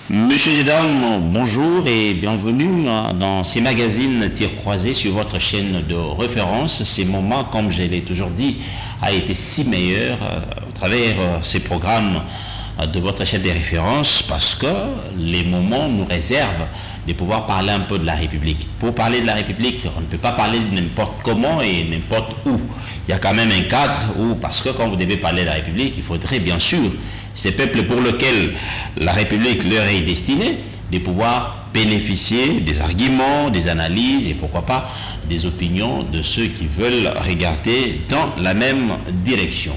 Monsieur et dames, bonjour et bienvenue dans ces magazines tir croisés sur votre chaîne de référence. Ces moments, comme je l'ai toujours dit, a été si meilleur à travers ces programmes de votre chaîne de référence parce que les moments nous réservent de pouvoir parler un peu de la République. Pour parler de la République, on ne peut pas parler de n'importe comment et n'importe où. Il y a quand même un cadre où, parce que quand vous devez parler de la République, il faudrait bien sûr ces peuples pour lesquels la République leur est destinée, de pouvoir bénéficier des arguments, des analyses et pourquoi pas des opinions de ceux qui veulent regarder dans la même direction.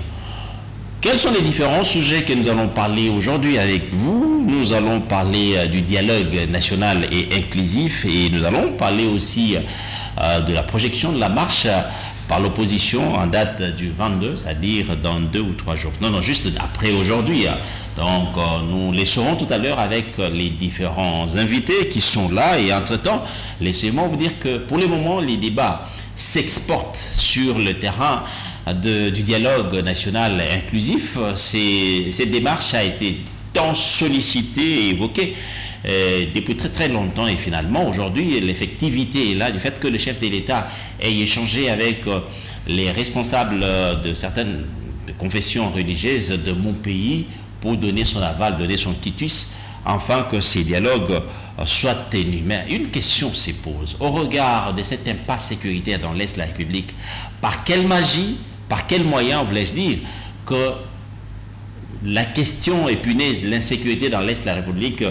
Quels sont les différents sujets que nous allons parler aujourd'hui avec vous? Nous allons parler du dialogue national et inclusif et nous allons parler aussi de la projection de la marche par l'opposition en date du 22, c'est-à-dire dans 2 ou 3 jours. Non, juste après aujourd'hui. Donc, nous les saurons tout à l'heure avec les différents invités qui sont là. Et entre-temps, laissez-moi vous dire que pour le moment, les débats s'exportent sur le terrain du dialogue national inclusif. Cette démarche a été tant sollicitée et évoquée depuis très très longtemps et finalement aujourd'hui l'effectivité est là du fait que le chef de l'État ait échangé avec les responsables de certaines confessions religieuses de mon pays pour donner son aval, donner son quitus afin que ces dialogues soient tenus. Mais une question se pose au regard de cette impasse sécuritaire dans l'Est de la République. Par quelle magie, par quel moyen, voulais-je dire, que la question épineuse de l'insécurité dans l'Est de la République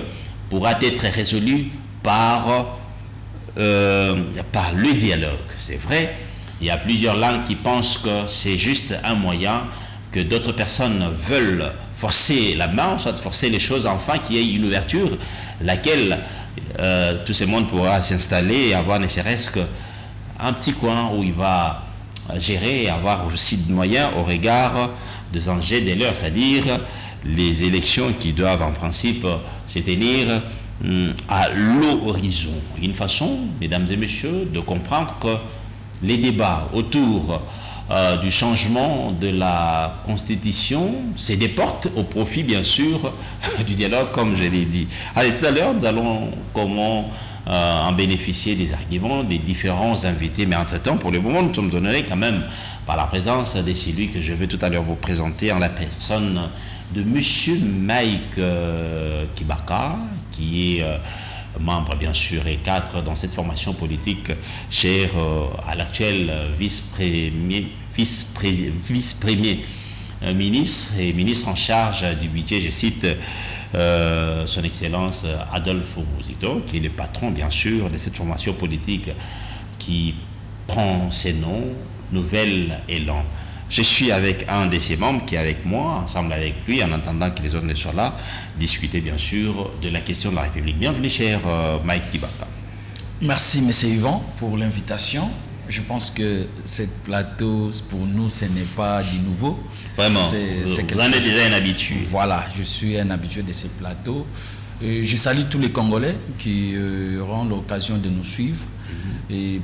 pourra être résolue par le dialogue. C'est vrai, il y a plusieurs langues qui pensent que c'est juste un moyen, que d'autres personnes veulent forcer la main, soit forcer les choses, enfin qu'il y ait une ouverture, laquelle tout ce monde pourra s'installer et avoir ne serait-ce qu'un petit coin où il va gérer et avoir aussi de moyens au regard des enjeux de l'heure, c'est-à-dire les élections qui doivent en principe se tenir à l'horizon. Une façon, mesdames et messieurs, de comprendre que les débats autour du changement de la Constitution se déportent au profit, bien sûr, du dialogue, comme je l'ai dit. Allez, tout à l'heure, nous allons en bénéficier des arguments des différents invités. Mais entre-temps, pour le moment, nous sommes honorés quand même par la présence de celui que je vais tout à l'heure vous présenter en la personne de monsieur Mike Kibaka, qui est membre bien sûr et cadre dans cette formation politique, cher à l'actuel vice-premier ministre et ministre en charge du budget, je cite son excellence Adolphe Muzito, qui est le patron bien sûr de cette formation politique qui prend ses noms, Nouvel Élan. Je suis avec un de ses membres qui est avec moi, ensemble avec lui, en attendant que les autres ne soient là, discuter bien sûr de la question de la République. Bienvenue, cher Mike Kibaka. Merci, M. Yvan, pour l'invitation. Je pense que ce plateau, pour nous, ce n'est pas du nouveau. Vraiment, vous en êtes déjà un habitué. Voilà, je suis un habitué de ce plateau. Je salue tous les Congolais qui auront l'occasion de nous suivre. Et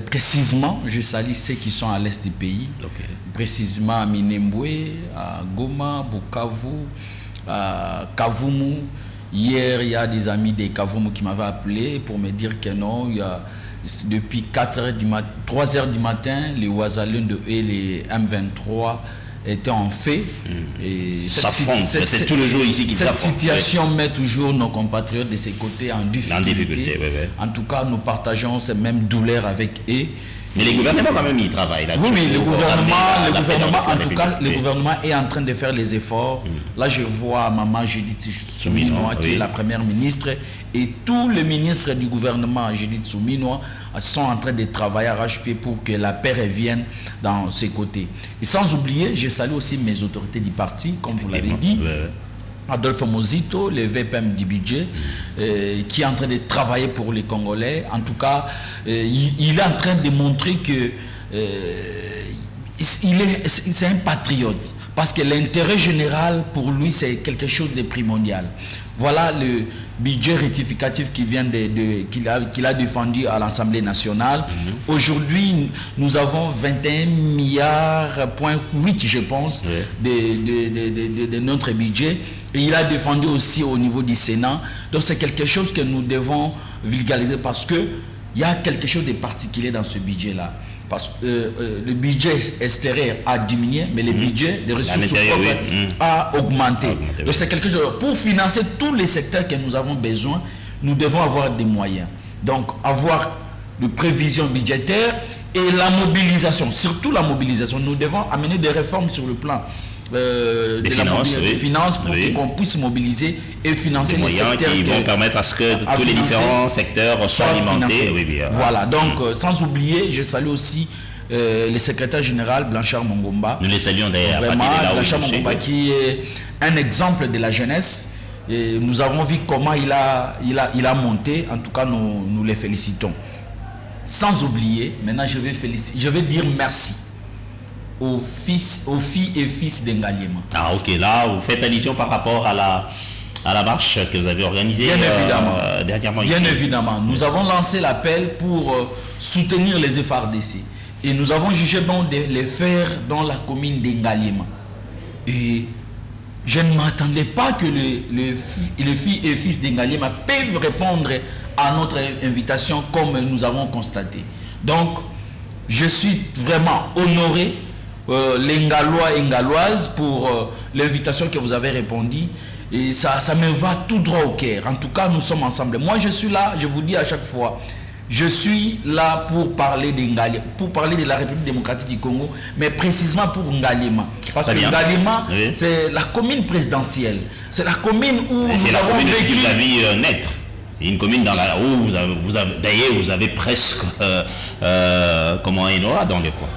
précisément, je salue ceux qui sont à l'est du pays, précisément à Minembwe, à Goma, Bukavu, à Kavumu. Hier, il y a des amis de Kavumu qui m'avaient appelé pour me dire que non, depuis 3 heures du matin, les Ouazalun et les M23 étaient en fait. Et c'est tout le jour ici qui cette situation met toujours nos compatriotes de ces côtés en difficulté. En tout cas, nous partageons cette même douleur avec eux. Mais les gouvernements quand même, ils travaillent là. Oui, mais le gouvernement est en train de faire les efforts. Là, je vois Maman Judith Souminois, qui est la première ministre, et tous les ministres du gouvernement, Judith Souminois, sont en train de travailler à arrache-pied pour que la paix revienne dans ces côtés. Et sans oublier, je salue aussi mes autorités du parti, comme vous l'avez dit. Adolphe Muzito, le VPM du budget, qui est en train de travailler pour les Congolais. En tout cas, il est en train de montrer que c'est un patriote. Parce que l'intérêt général, pour lui, c'est quelque chose de primordial. Voilà budget rectificatif qui vient qu'il a défendu à l'Assemblée nationale. Aujourd'hui, nous avons 21 milliards, point 8, je pense, de notre budget. Et il a défendu aussi au niveau du Sénat. Donc c'est quelque chose que nous devons vulgariser parce que il y a quelque chose de particulier dans ce budget-là. Parce que le budget extérieur a diminué, mais le budget des ressources propres a augmenté. Donc c'est quelque chose. Pour financer tous les secteurs que nous avons besoin, nous devons avoir des moyens. Donc avoir de prévisions budgétaires et la mobilisation, surtout la mobilisation. Nous devons amener des réformes sur le plan des finances pour qu'on puisse mobiliser et financer les secteurs qui vont permettre à ce que tous les différents secteurs soient alimentés. Voilà, donc sans oublier, je salue aussi le secrétaire général Blanchard Mongomba. Nous les saluons d'ailleurs. Vraiment, Blanchard Mongomba qui est un exemple de la jeunesse. Et nous avons vu comment il a monté. En tout cas, nous les félicitons. Sans oublier, maintenant je vais dire merci aux filles et fils d'Engaliema. Ah ok, là vous faites allusion par rapport à la marche que vous avez organisée dernièrement. Bien évidemment, nous avons lancé l'appel pour soutenir les FARDC et nous avons jugé bon de les faire dans la commune d'Engaliema. Et je ne m'attendais pas que les filles et fils d'Engaliema peuvent répondre à notre invitation comme nous avons constaté. Donc, je suis vraiment honoré, les Ngalois et Ngaloises, pour l'invitation que vous avez répondu. Et ça me va tout droit au cœur. En tout cas, nous sommes ensemble. Moi, je suis là, je vous dis à chaque fois, je suis là pour parler d'Engaliema, pour parler de la République démocratique du Congo, mais précisément pour Ngaliema. Parce que Ngaliema, c'est la commune présidentielle. C'est la commune où nous avons vécu. Vous avez naître. Une commune dans la où vous avez presque comment un aura dans le coin.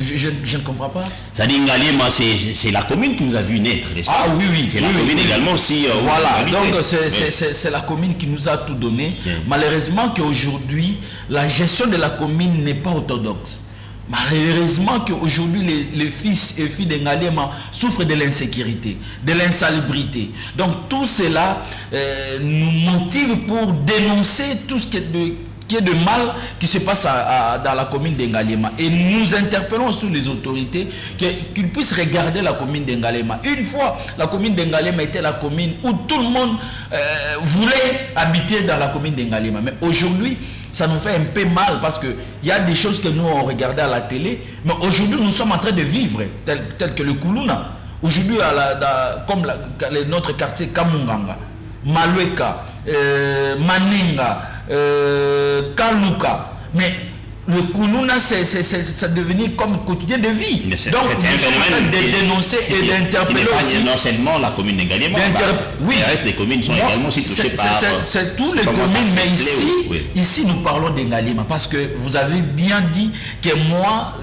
Je ne comprends pas. Ça dit Ngaliema, c'est la commune qui nous a vu naître. Ah oui. C'est la commune également aussi. Voilà, donc c'est la commune qui nous a tout donné. Malheureusement qu'aujourd'hui, la gestion de la commune n'est pas orthodoxe. Malheureusement qu'aujourd'hui, les fils et filles d'Engaliema souffrent de l'insécurité, de l'insalubrité. Donc tout cela nous motive pour dénoncer tout ce qui est de mal qui se passe dans la commune d'Engaliema. Et nous interpellons sur les autorités qu'ils puissent regarder la commune d'Engaliema. Une fois, la commune d'Engaliema était la commune où tout le monde voulait habiter dans la commune d'Engaliema. Mais aujourd'hui, ça nous fait un peu mal parce qu'il y a des choses que nous on regardait à la télé, mais aujourd'hui nous sommes en train de vivre, tel que le Kuluna. Aujourd'hui, comme notre quartier Kamunganga, Malueka, Maninga, Kaluka, mais le Kuluna, c'est devenu comme quotidien de vie. Donc, nous sommes en train de dénoncer et d'interpeller aussi. Non seulement la commune d'Engaliema, oui. Le reste des communes sont également aussi touchées par... C'est tous les communes, mais ici, nous parlons d'Engaliema parce que vous avez bien dit que moi,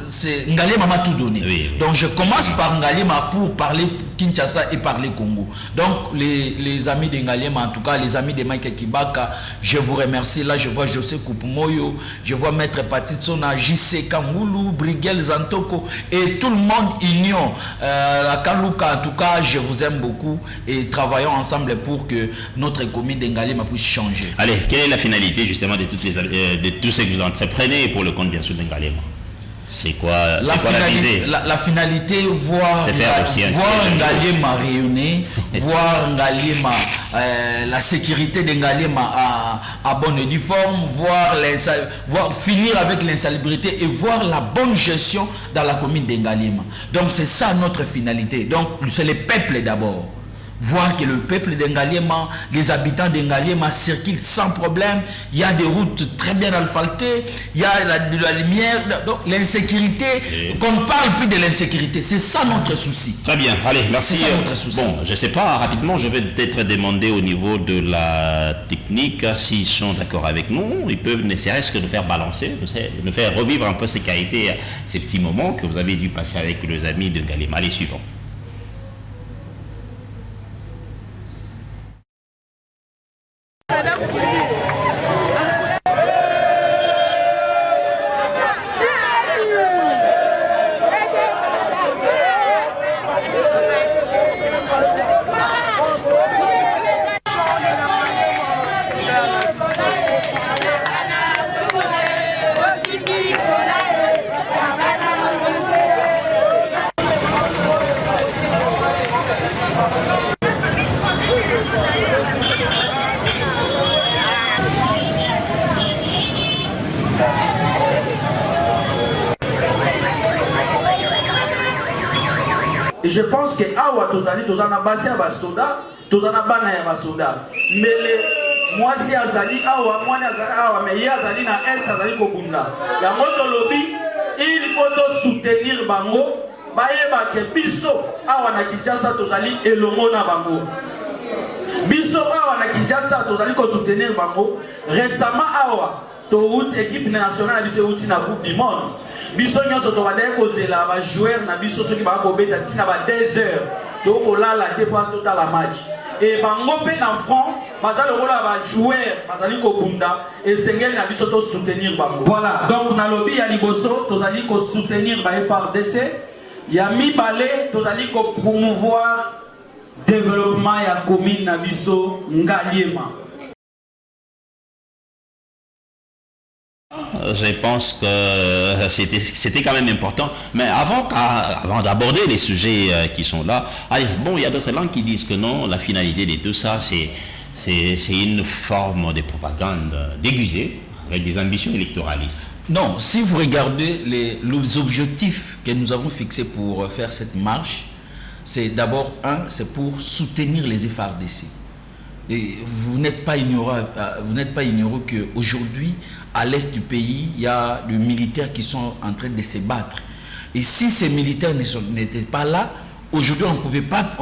Ngaliema m'a tout donné. Donc, je commence par Ngaliema pour parler Kinshasa et parler Congo. Donc, les amis d'Engaliema, en tout cas, les amis de Mike Kibaka, je vous remercie. Là, je vois José Koupumoyo, je vois Maître Patit Sona, JC Kamulu, Brigel Zantoko et tout le monde union. À Kaluka, en tout cas, je vous aime beaucoup et travaillons ensemble pour que notre commune d'Engaliema puisse changer. Allez, quelle est la finalité justement de tout ce que vous entreprenez pour le compte bien sûr d'Engaliema? C'est quoi la finalité, voir Ngaliema rayonner, voir Ngaliema, la sécurité d'Engaliema à bonne et due forme, voir finir avec l'insalubrité et voir la bonne gestion dans la commune d'Engaliema. Donc c'est ça notre finalité. Donc c'est le peuple d'abord. Voir que le peuple d'Engaliema, les habitants d'Engaliema circulent sans problème. Il y a des routes très bien asphaltées, il y a de la lumière, donc l'insécurité, qu'on ne parle plus de l'insécurité. C'est ça notre souci. Très bien, allez, merci. C'est ça notre souci. Bon, je ne sais pas, rapidement, je vais peut-être demander au niveau de la technique, s'ils sont d'accord avec nous, ils peuvent ne serait-ce que nous faire balancer, nous faire revivre un peu ces qualités, ces petits moments que vous avez dû passer avec les amis de Ngaliema. Allez, suivant. et je pense que awa tozana basi ya basoda, tozana bana ya basoda. Mais les mwasi azali awa, mwani azali awa, mais ye azali na est azali kobunda. Yango tolobi, il faut soutenir bango, bayeba ke biso awa na Kinshasa tozali elongo na bango. Biso awa na Kinshasa tozali ko soutenir bango. Récemment awa, to équipe nationale biso uti na Coupe du Monde. Biso nyonso to bale ko zela ba joueur na biso soki ba ko beta tina ba 2 heures. To ko lala te pour total la match. Et bango pe na front, bazali ko la ba joueur, bazali ko bunda et sengel na biso to soutenir bango. Voilà. Donc na lobby ya liboso tozali ko soutenir ba FRDC. Ya mi balé tozali ko promouvoir développement ya commune na biso Ngaliema. Je pense que c'était quand même important. Mais avant d'aborder les sujets qui sont là, allez, bon, il y a d'autres langues qui disent que non, la finalité de tout ça, c'est une forme de propagande déguisée avec des ambitions électoralistes. Non, si vous regardez les objectifs que nous avons fixés pour faire cette marche, c'est d'abord, c'est pour soutenir les FARDC. Et vous n'êtes pas ignorant qu'aujourd'hui, à l'est du pays, il y a des militaires qui sont en train de se battre. Et si ces militaires n'étaient pas là, aujourd'hui, on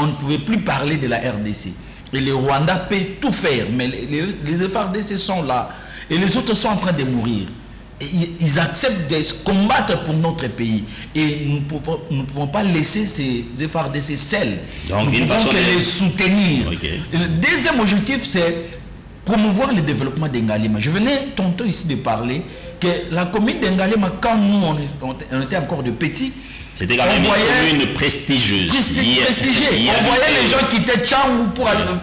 ne pouvait plus parler de la RDC. Et le Rwanda peut tout faire, mais les FARDC sont là. Et les autres sont en train de mourir. Et ils acceptent de combattre pour notre pays. Et nous ne pouvons pas laisser ces FARDC seuls. Donc, nous pouvons les soutenir. Okay. Le deuxième objectif, c'est promouvoir le développement d'Ngalema. Je venais tantôt ici de parler que la commune d'Ngalema, quand nous on était encore de petits, c'était quand même une commune prestigieuse. Prestigieuse. On voyait les gens quitter Tchang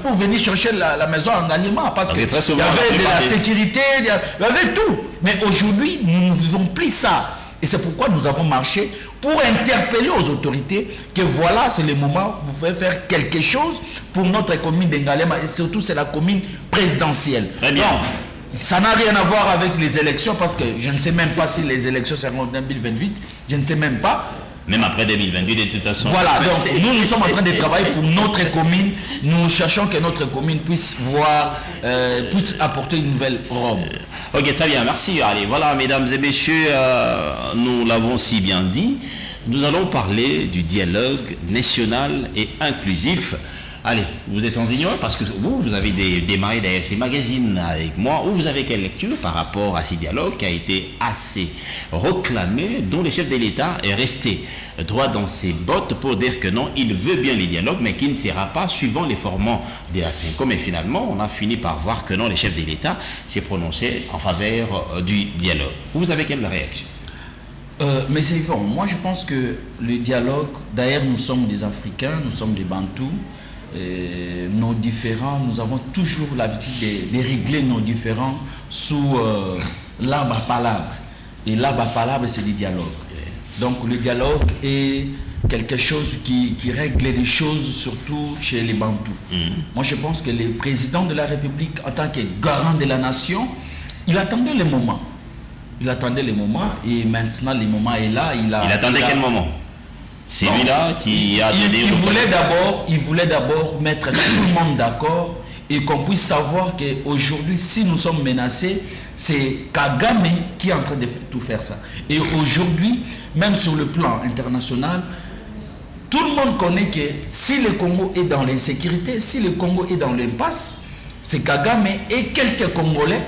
pour venir chercher la maison en Ngalema parce qu'il y avait de la sécurité, il y avait tout. Mais aujourd'hui, nous ne vivons plus ça. Et c'est pourquoi nous avons marché pour interpeller aux autorités que voilà, c'est le moment où vous pouvez faire quelque chose pour notre commune d'Ngalema. Et surtout, c'est la commune présidentielle. Très bien. Donc, ça n'a rien à voir avec les élections parce que je ne sais même pas si les élections seront en 2028. Je ne sais même pas. Même après 2028, de toute façon. Voilà, donc nous sommes en train de travailler pour notre commune. Nous cherchons que notre commune puisse apporter une nouvelle robe. Ok, très bien, merci. Allez, voilà, mesdames et messieurs, nous l'avons si bien dit. Nous allons parler du dialogue national et inclusif. Allez, vous êtes sans ignorant parce que vous avez démarré d'ailleurs ces magazines avec moi. Vous avez quelle lecture par rapport à ces dialogues qui a été assez réclamé, dont le chef de l'État est resté droit dans ses bottes pour dire que non, il veut bien les dialogues, mais qu'il ne sera pas suivant les formats de la CENCOM. Mais finalement, on a fini par voir que non, le chef de l'État s'est prononcé en faveur du dialogue. Vous avez quelle réaction? Mais c'est bon. Moi, je pense que le dialogue, d'ailleurs, nous sommes des Africains, nous sommes des Bantous. Nos différends, nous avons toujours l'habitude de régler nos différends sous l'arbre à palabres. Et l'arbre à palabres, c'est le dialogue. Donc le dialogue est quelque chose qui règle les choses, surtout chez les Bantous. Moi, je pense que le président de la République, en tant que garant de la nation, il attendait le moment. Il attendait le moment et maintenant le moment est là. Il attendait quel moment? C'est lui-là qui a donné... Il voulait d'abord mettre tout le monde d'accord et qu'on puisse savoir qu'aujourd'hui, si nous sommes menacés, c'est Kagame qui est en train de tout faire ça. Et aujourd'hui, même sur le plan international, tout le monde connaît que si le Congo est dans l'insécurité, si le Congo est dans l'impasse, c'est Kagame et quelques Congolais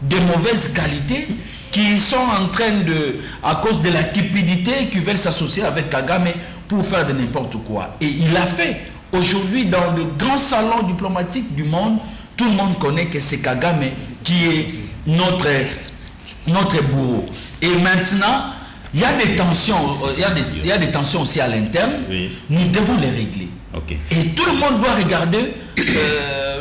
de mauvaise qualité qui sont en train de, à cause de la cupidité, qui veulent s'associer avec Kagame pour faire de n'importe quoi. Et il a fait. Aujourd'hui, dans le grand salon diplomatique du monde, tout le monde connaît que c'est Kagame qui est notre bourreau. Et maintenant, il y a des tensions, il y a des tensions aussi à l'interne. Oui. Nous devons les régler. Okay. Et tout le monde doit regarder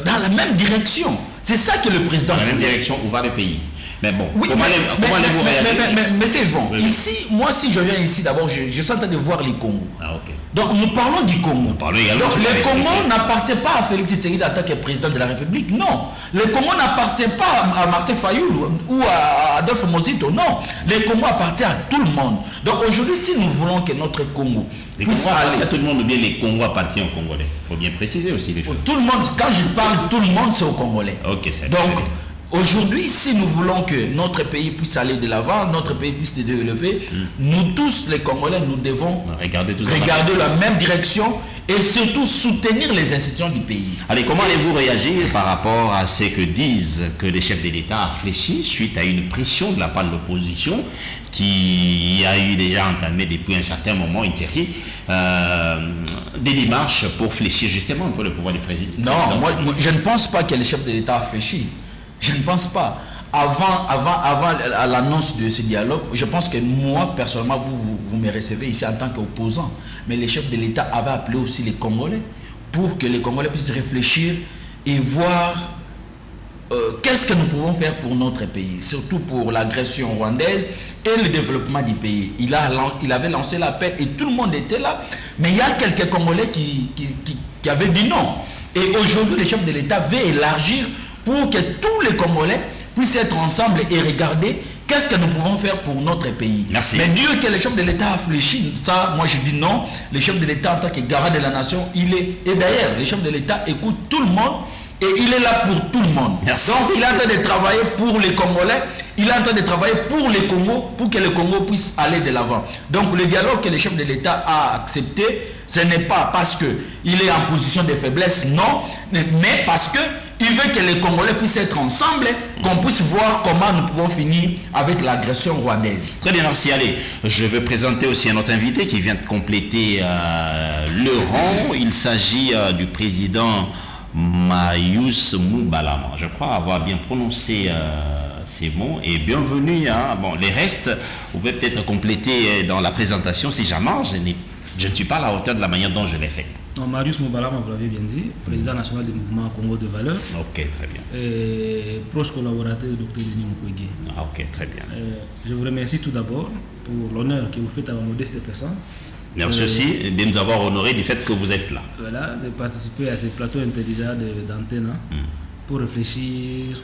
dans la même direction. C'est ça que le président... Dans la même direction où va le pays. Mais bon, Oui, comment allez-vous réagir? mais c'est bon. Oui. Ici, moi, si je viens ici, d'abord, je suis en train de voir les Congo. Ah, ok. Donc, nous parlons du Congo. Nous parlons également Donc, de la le Congo République. n'appartient pas à Félix Tshisekedi en tant que président de la République. Non. Le Congo n'appartient pas à Martin Fayulu ou à Adolphe Mozito. Non. Le Congo appartient à tout le monde. Donc, aujourd'hui, si nous voulons que notre Congo Les puisse Congos appartiennent aller... à tout le monde ou bien les Congos appartiennent aux Congolais? Il faut bien préciser aussi les choses. Tout le monde, quand je parle tout le monde, c'est aux Congolais. Ok, c'est Donc, bien. aujourd'hui, si nous voulons que notre pays puisse aller de l'avant, notre pays puisse se développer, nous tous, les Congolais, nous devons Regardez tout ça. regarder la même direction et surtout soutenir les institutions du pays. Allez, comment allez-vous réagir par rapport à ce que disent que les chefs de l'État a fléchi suite à une pression de la part de l'opposition qui a eu déjà entamé depuis un certain moment, une série, des démarches pour fléchir justement un peu le pouvoir du président? Non, moi, je ne pense pas que les chefs de l'État a fléchi. Je ne pense pas. Avant l'annonce de ce dialogue, je pense que moi, personnellement, vous me recevez ici en tant qu'opposant. Mais les chefs de l'État avaient appelé aussi les Congolais pour que les Congolais puissent réfléchir et voir qu'est-ce que nous pouvons faire pour notre pays, surtout pour l'agression rwandaise et le développement du pays. Il avait lancé l'appel et tout le monde était là. Mais il y a quelques Congolais qui avaient dit non. Et aujourd'hui, les chefs de l'État veulent élargir pour que tous les Congolais puissent être ensemble et regarder qu'est-ce que nous pouvons faire pour notre pays. Merci. Mais Dieu que les chefs de l'État a fléchi, ça, moi je dis non. Les chefs de l'État en tant que garant de la nation, et d'ailleurs, les chefs de l'État écoutent tout le monde et il est là pour tout le monde. Merci. Donc il est en train de travailler pour les Congolais, il est en train de travailler pour les Congos, pour que le Congo puisse aller de l'avant. Donc le dialogue que les chefs de l'État a accepté, ce n'est pas parce qu'il est en position de faiblesse, non, mais parce que il veut que les Congolais puissent être ensemble, qu'on puisse voir comment nous pouvons finir avec l'agression rwandaise. Très bien, merci. Allez, je vais présenter aussi un autre invité qui vient de compléter le rang. Il s'agit du président Marius Moubalama. Je crois avoir bien prononcé ces mots. Et bienvenue. Bon, les restes, vous pouvez peut-être compléter dans la présentation si jamais je ne suis pas à la hauteur de la manière dont je l'ai fait. Non, Marius Moubalama, vous l'avez bien dit, président national du mouvement Congo de Valeurs. Ok, très bien. Et proche collaborateur du Dr Denis Mukwege. Ah, ok, très bien. Je vous remercie tout d'abord pour l'honneur que vous faites à ma modeste personne. Merci aussi de nous avoir honoré du fait que vous êtes là. Voilà, de participer à ce plateau intelligent d'antenne pour réfléchir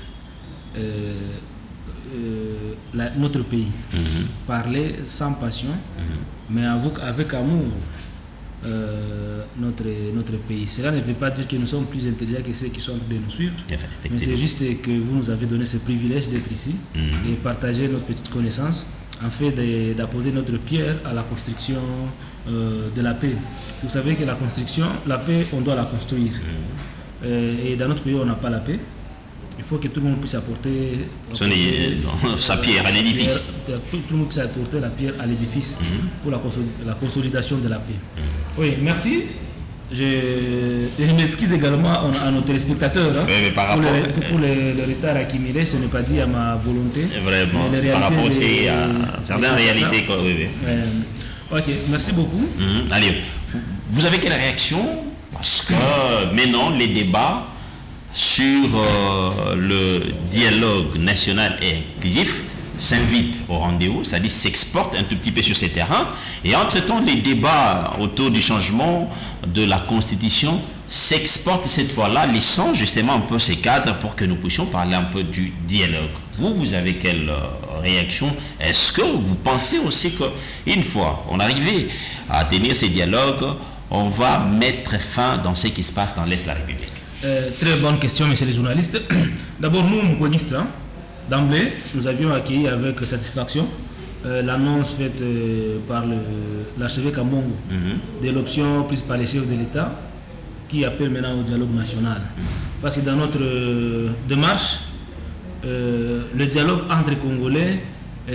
notre pays. Parler sans passion, mais avec amour. Notre pays. Cela ne veut pas dire que nous sommes plus intelligents que ceux qui sont en train de nous suivre, mais c'est juste que vous nous avez donné ce privilège d'être ici et partager notre petite connaissance en fait d'apporter notre pierre à la construction de la paix. Vous savez que la paix, on doit la construire. Et dans notre pays, on n'a pas la paix. Il faut que tout le monde puisse apporter sa pierre à l'édifice. Tout le monde puisse apporter la pierre à l'édifice pour la consolidation de la paix. Oui, merci. Je m'excuse également à nos téléspectateurs mais par rapport pour le retard accumulé, ce n'est pas dit à ma volonté. Vraiment, c'est par rapport aussi à certaines réalités. Ok, merci beaucoup. Allez, vous avez quelle réaction? Parce que maintenant, les débats sur le dialogue national et inclusif s'invitent au rendez-vous, c'est-à-dire s'exportent un tout petit peu sur ces terrains. Et entre-temps, les débats autour du changement de la Constitution s'exportent cette fois-là, laissant justement un peu ces cadres pour que nous puissions parler un peu du dialogue. Vous avez quelle réaction? Est-ce que vous pensez aussi qu'une fois on arrivait à tenir ces dialogues, on va mettre fin dans ce qui se passe dans l'Est de la République? Très bonne question, messieurs les journalistes. D'abord, nous, Moukwéguistes, d'emblée, nous avions accueilli avec satisfaction l'annonce faite par l'archevêque Ambongo de l'option prise par les chefs de l'État qui appelle maintenant au dialogue national. Parce que dans notre démarche, le dialogue entre Congolais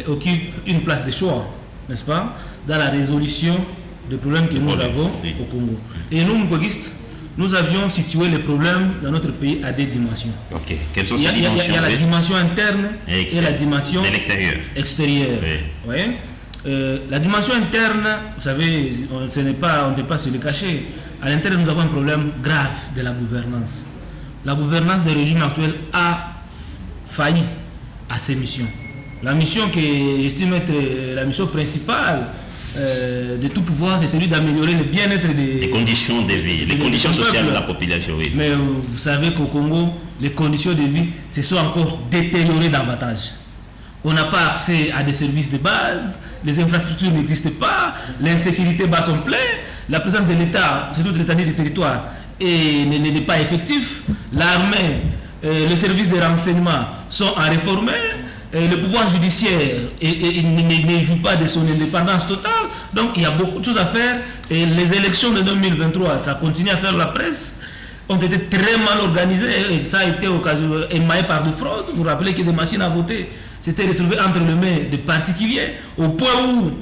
occupe une place de choix, n'est-ce pas, dans la résolution des problèmes que nous avons au Congo. Et nous, Moukwéguistes, nous avions situé les problèmes dans notre pays à des dimensions. Ok. Quelles sont ces dimensions? Il y a la dimension interne et la dimension extérieure. Oui. La dimension interne, vous savez, on ne peut pas se le cacher. À l'intérieur, nous avons un problème grave de la gouvernance. La gouvernance du régime actuel a failli à ses missions. La mission que j'estime être la mission principale de tout pouvoir, c'est celui d'améliorer le bien-être les conditions de vie, les conditions sociales de la population. Oui. Mais vous savez qu'au Congo, les conditions de vie se sont encore détériorées davantage. On n'a pas accès à des services de base, les infrastructures n'existent pas, l'insécurité bat son plein, la présence de l'État, surtout de l'État du territoire, n'est pas effectif. L'armée, les services de renseignement sont à réformer. Le pouvoir judiciaire ne joue pas de son indépendance totale. Donc il y a beaucoup de choses à faire. Et les élections de 2023, ça continue à faire la presse, ont été très mal organisées. Et ça a été émaillé par des fraudes. Vous vous rappelez que des machines à voter s'étaient retrouvées entre les mains de particuliers, au point où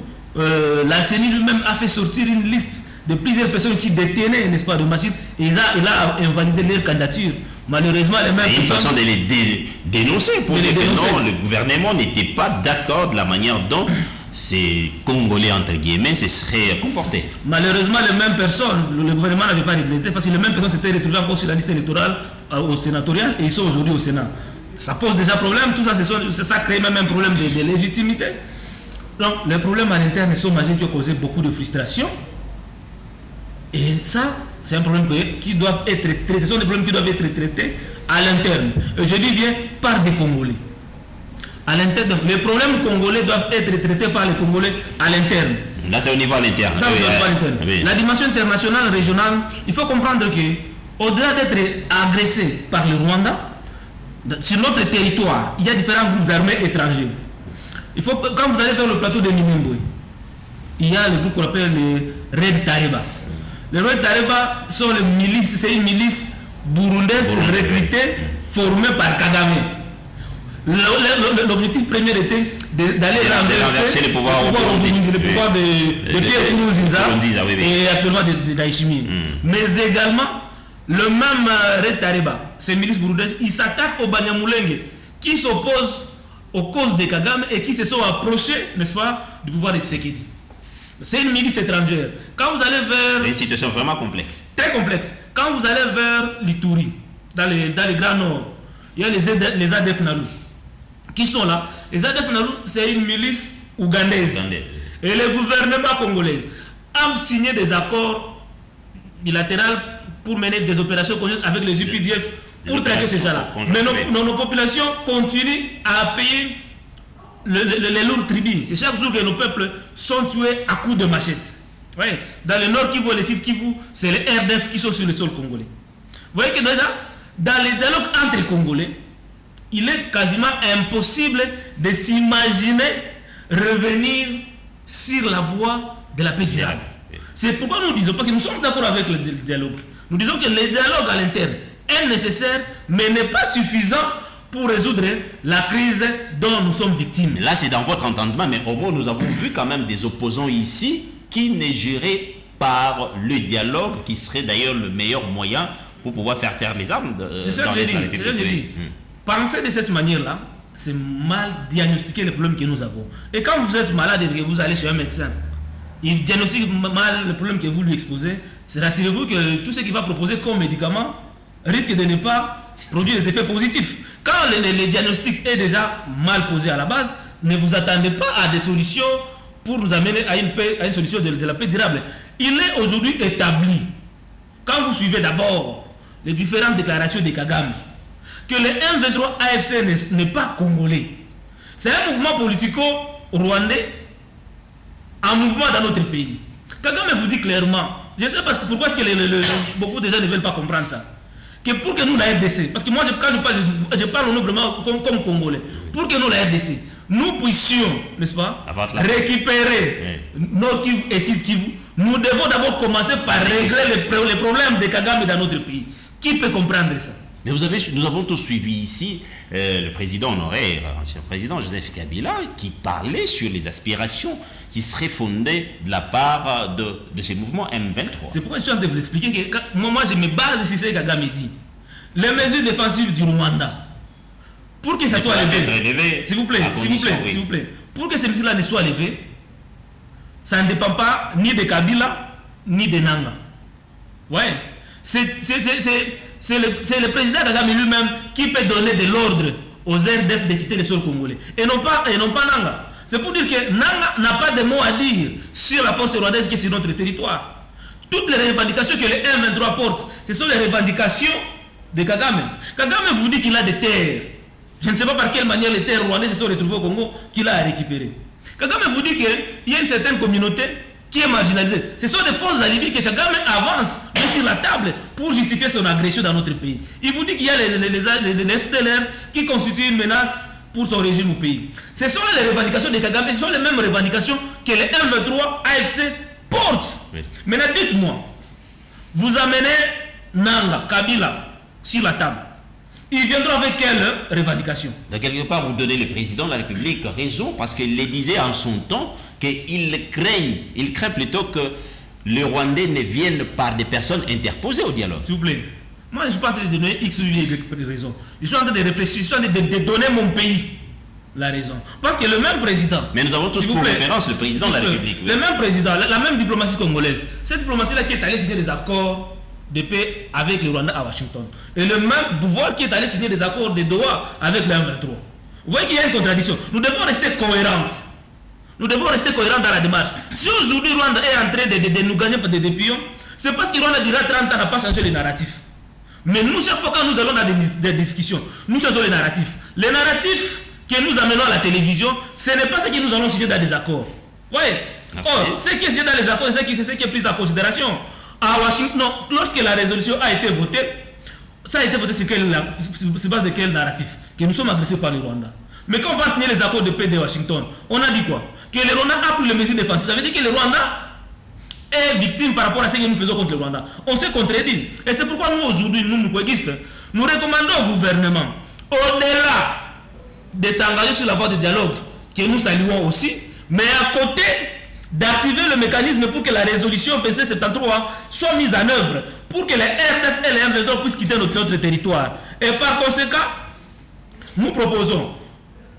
la CENI lui-même a fait sortir une liste de plusieurs personnes qui détenaient, n'est-ce pas, de machines. Et il a invalidé leur candidature. Malheureusement, les mêmes. Il y a une façon de les dénoncer pour dire que non, le gouvernement n'était pas d'accord de la manière dont ces Congolais, entre guillemets, se seraient comportés. Malheureusement, les mêmes personnes, le gouvernement n'avait pas regretté parce que les mêmes personnes s'étaient retrouvées encore sur la liste électorale au sénatorial et ils sont aujourd'hui au Sénat. Ça pose déjà problème, tout ça, ça crée même un problème de légitimité. Donc, les problèmes à l'interne sont majeurs qui ont causé beaucoup de frustration. Et ça, c'est un problème qui doivent être traités. Ce sont des problèmes qui doivent être traités à l'interne. Je dis bien par des Congolais. À l'interne. Les problèmes congolais doivent être traités par les Congolais à l'interne. Là, c'est au niveau à l'interne. Oui. La dimension internationale, régionale, il faut comprendre que, au-delà d'être agressé par le Rwanda, sur notre territoire, il y a différents groupes armés étrangers. Quand vous allez vers le plateau de Minimboy, il y a le groupe qu'on appelle les Red Tariba. Les Red Tariba sont les milices, c'est une milice burundaise recrutée, formée par Kagame. L'objectif premier était d'aller renverser le pouvoir de Pierre Nkurunziza et actuellement de Ndayishimiye. Mais également, le même Red Tariba, ces milices burundaises, ils s'attaquent aux Banyamulenge qui s'opposent aux causes de Kagame et qui se sont approchés, n'est-ce pas, du pouvoir de Tshisekedi. C'est une milice étrangère. Quand vous allez vers... Une situation vraiment complexe. Très complexe. Quand vous allez vers l'Ituri, dans les Grands Nord, il y a les ADF Nalu qui sont là. Les ADF Nalu, c'est une milice ougandaise. Et le gouvernement congolais a signé des accords bilatéraux pour mener des opérations conjointes avec les UPDF pour traiter ces gens-là. Mais nos populations continuent à payer les lourds tribus. C'est chaque jour que nos peuples sont tués à coups de machette. Ouais. Dans le nord Kivu et le sud Kivu, c'est les RDF qui sont sur le sol congolais. Vous voyez que déjà, dans les dialogues entre Congolais, il est quasiment impossible de s'imaginer revenir sur la voie de la paix durable. C'est pourquoi nous disons, parce que nous sommes d'accord avec le dialogue, nous disons que le dialogue à l'interne est nécessaire, mais n'est pas suffisant pour résoudre la crise dont nous sommes victimes. Là, c'est dans votre entendement, mais au moins, nous avons vu quand même des opposants ici qui n'est géré par le dialogue, qui serait d'ailleurs le meilleur moyen pour pouvoir faire taire les armes. C'est ça que j'ai dit. Penser de cette manière-là, c'est mal diagnostiquer les problèmes que nous avons. Et quand vous êtes malade et que vous allez chez un médecin, il diagnostique mal le problème que vous lui exposez, rassurez-vous que tout ce qu'il va proposer comme médicament risque de ne pas produire des effets positifs. Quand le diagnostic est déjà mal posé à la base, ne vous attendez pas à des solutions pour nous amener à une solution de la paix durable. Il est aujourd'hui établi, quand vous suivez d'abord les différentes déclarations de Kagame, que le M23 AFC n'est pas congolais. C'est un mouvement politico-rwandais, un mouvement dans notre pays. Kagame vous dit clairement, je ne sais pas pourquoi est-ce que beaucoup de gens ne veulent pas comprendre ça, que pour que nous, la RDC, parce que moi, quand je parle au nom vraiment comme Congolais, pour que nous, la RDC, nous puissions, n'est-ce pas, récupérer nos Kivu et Sud Kivu, nous devons d'abord commencer par régler les problèmes de Kagame dans notre pays. Qui peut comprendre ça? Mais nous avons tous suivi ici le président honoraire, ancien président Joseph Kabila, qui parlait sur les aspirations qui seraient fondées de la part de ces mouvements M23. C'est pourquoi je suis en train de vous expliquer que moi je me base sur ce que Kagame dit. Les mesures défensives du Rwanda, pour que ça soit levé, s'il vous plaît, pour que ces mesures-là ne soient levées, ça ne dépend pas ni de Kabila, ni de Nanga. Ouais. C'est le président Kagame lui-même qui peut donner de l'ordre aux RDF de quitter le sol congolais. Et non pas Nanga. C'est pour dire que Nanga n'a pas de mots à dire sur la force rwandaise qui est sur notre territoire. Toutes les revendications que les M23 portent, ce sont les revendications de Kagame. Kagame vous dit qu'il a des terres. Je ne sais pas par quelle manière les terres rwandaises se sont retrouvées au Congo qu'il a récupérées. Kagame vous dit qu'il y a une certaine communauté qui est marginalisée. Ce sont des fausses alibis que Kagame avance sur la table pour justifier son agression dans notre pays. Il vous dit qu'il y a les FDLR qui constituent une menace pour son régime au pays. Ce sont les revendications de Kagame, ce sont les mêmes revendications que les M23 AFC portent. Oui. Maintenant, dites-moi, vous amenez Nanga, Kabila sur la table. Ils viendront avec quelle revendication? De quelque part, vous donnez le président de la République raison, parce qu'il le disait en son temps qu'il craint plutôt que les Rwandais ne viennent par des personnes interposées au dialogue. S'il vous plaît, moi je ne suis pas en train de donner X ou Y raison. Je suis en train de réfléchir, je suis en train de donner mon pays la raison. Parce que le même président... Mais nous avons tous pour référence le président de la République. Oui. Le même président, la même diplomatie congolaise. Cette diplomatie-là qui est allée signer des accords de paix avec le Rwanda à Washington. Et le même pouvoir qui est allé signer des accords de Doha avec le M23. Vous voyez qu'il y a une contradiction. Nous devons rester cohérents. Nous devons rester cohérents dans la démarche. Si aujourd'hui Rwanda est en train de nous gagner des pions, c'est parce que Rwanda dira 30 ans n'a pas changé les narratifs. Mais nous, chaque fois quand nous allons dans des discussions, nous changeons les narratifs. Les narratifs que nous amenons à la télévision, ce n'est pas ce que nous allons signer dans des accords. Oui. Or, ce qui est signé dans les accords, c'est ce qui est pris en considération. À Washington, non, lorsque la résolution a été votée, ça a été voté sur base de quel narratif? Que nous sommes agressés par le Rwanda. Mais quand on va signer les accords de paix de Washington, on a dit quoi? Que le Rwanda a pris les mesures défensives. Ça veut dire que le Rwanda est victime par rapport à ce que nous faisons contre le Rwanda. On s'est contredit. Et c'est pourquoi nous, aujourd'hui, nous, Mukwegistes, nous recommandons au gouvernement, au-delà de s'engager sur la voie de dialogue, que nous saluons aussi, mais à côté d'activer le mécanisme pour que la résolution PC 73 soit mise en œuvre, pour que les RDF et les M23 puissent quitter notre territoire. Et par conséquent, nous proposons,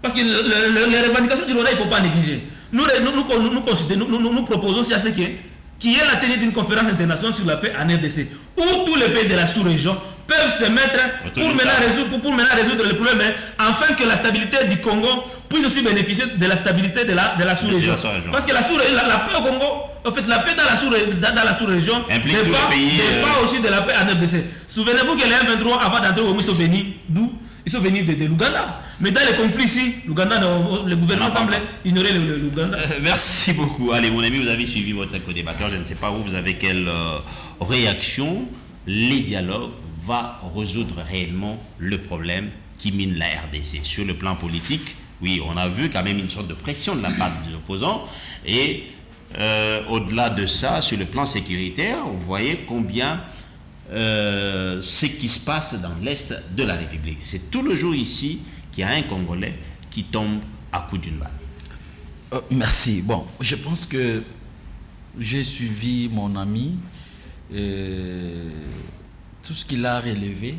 parce que les revendications du Rwanda, il ne faut pas négliger. Nous proposons aussi à ce qu'il y ait la tenue d'une conférence internationale sur la paix en RDC, où tous les pays de la sous-région peuvent se mettre pour maintenant résoudre le problème, afin que la stabilité du Congo puisse aussi bénéficier de la stabilité de la sous-région. Parce que la paix au Congo, en fait, la paix dans la sous-région dépend aussi de la paix en RDC. Souvenez-vous que les M23, avant d'entrer au ils sont venus d'où? Ils sont venus de l'Ouganda. Mais dans les conflits ici, le gouvernement semble ignorer l'Ouganda. Merci beaucoup. Allez, mon ami, vous avez suivi votre co-débatteur. Je ne sais pas vous avez quelle réaction. Les dialogues va résoudre réellement le problème qui mine la RDC. Sur le plan politique, oui, on a vu quand même une sorte de pression de la part des opposants. Et au-delà de ça, sur le plan sécuritaire, vous voyez combien ce qui se passe dans l'Est de la République. C'est tout le jour ici qu'il y a un Congolais qui tombe à coup d'une balle. Merci. Bon, je pense que j'ai suivi mon ami, tout ce qu'il a relevé.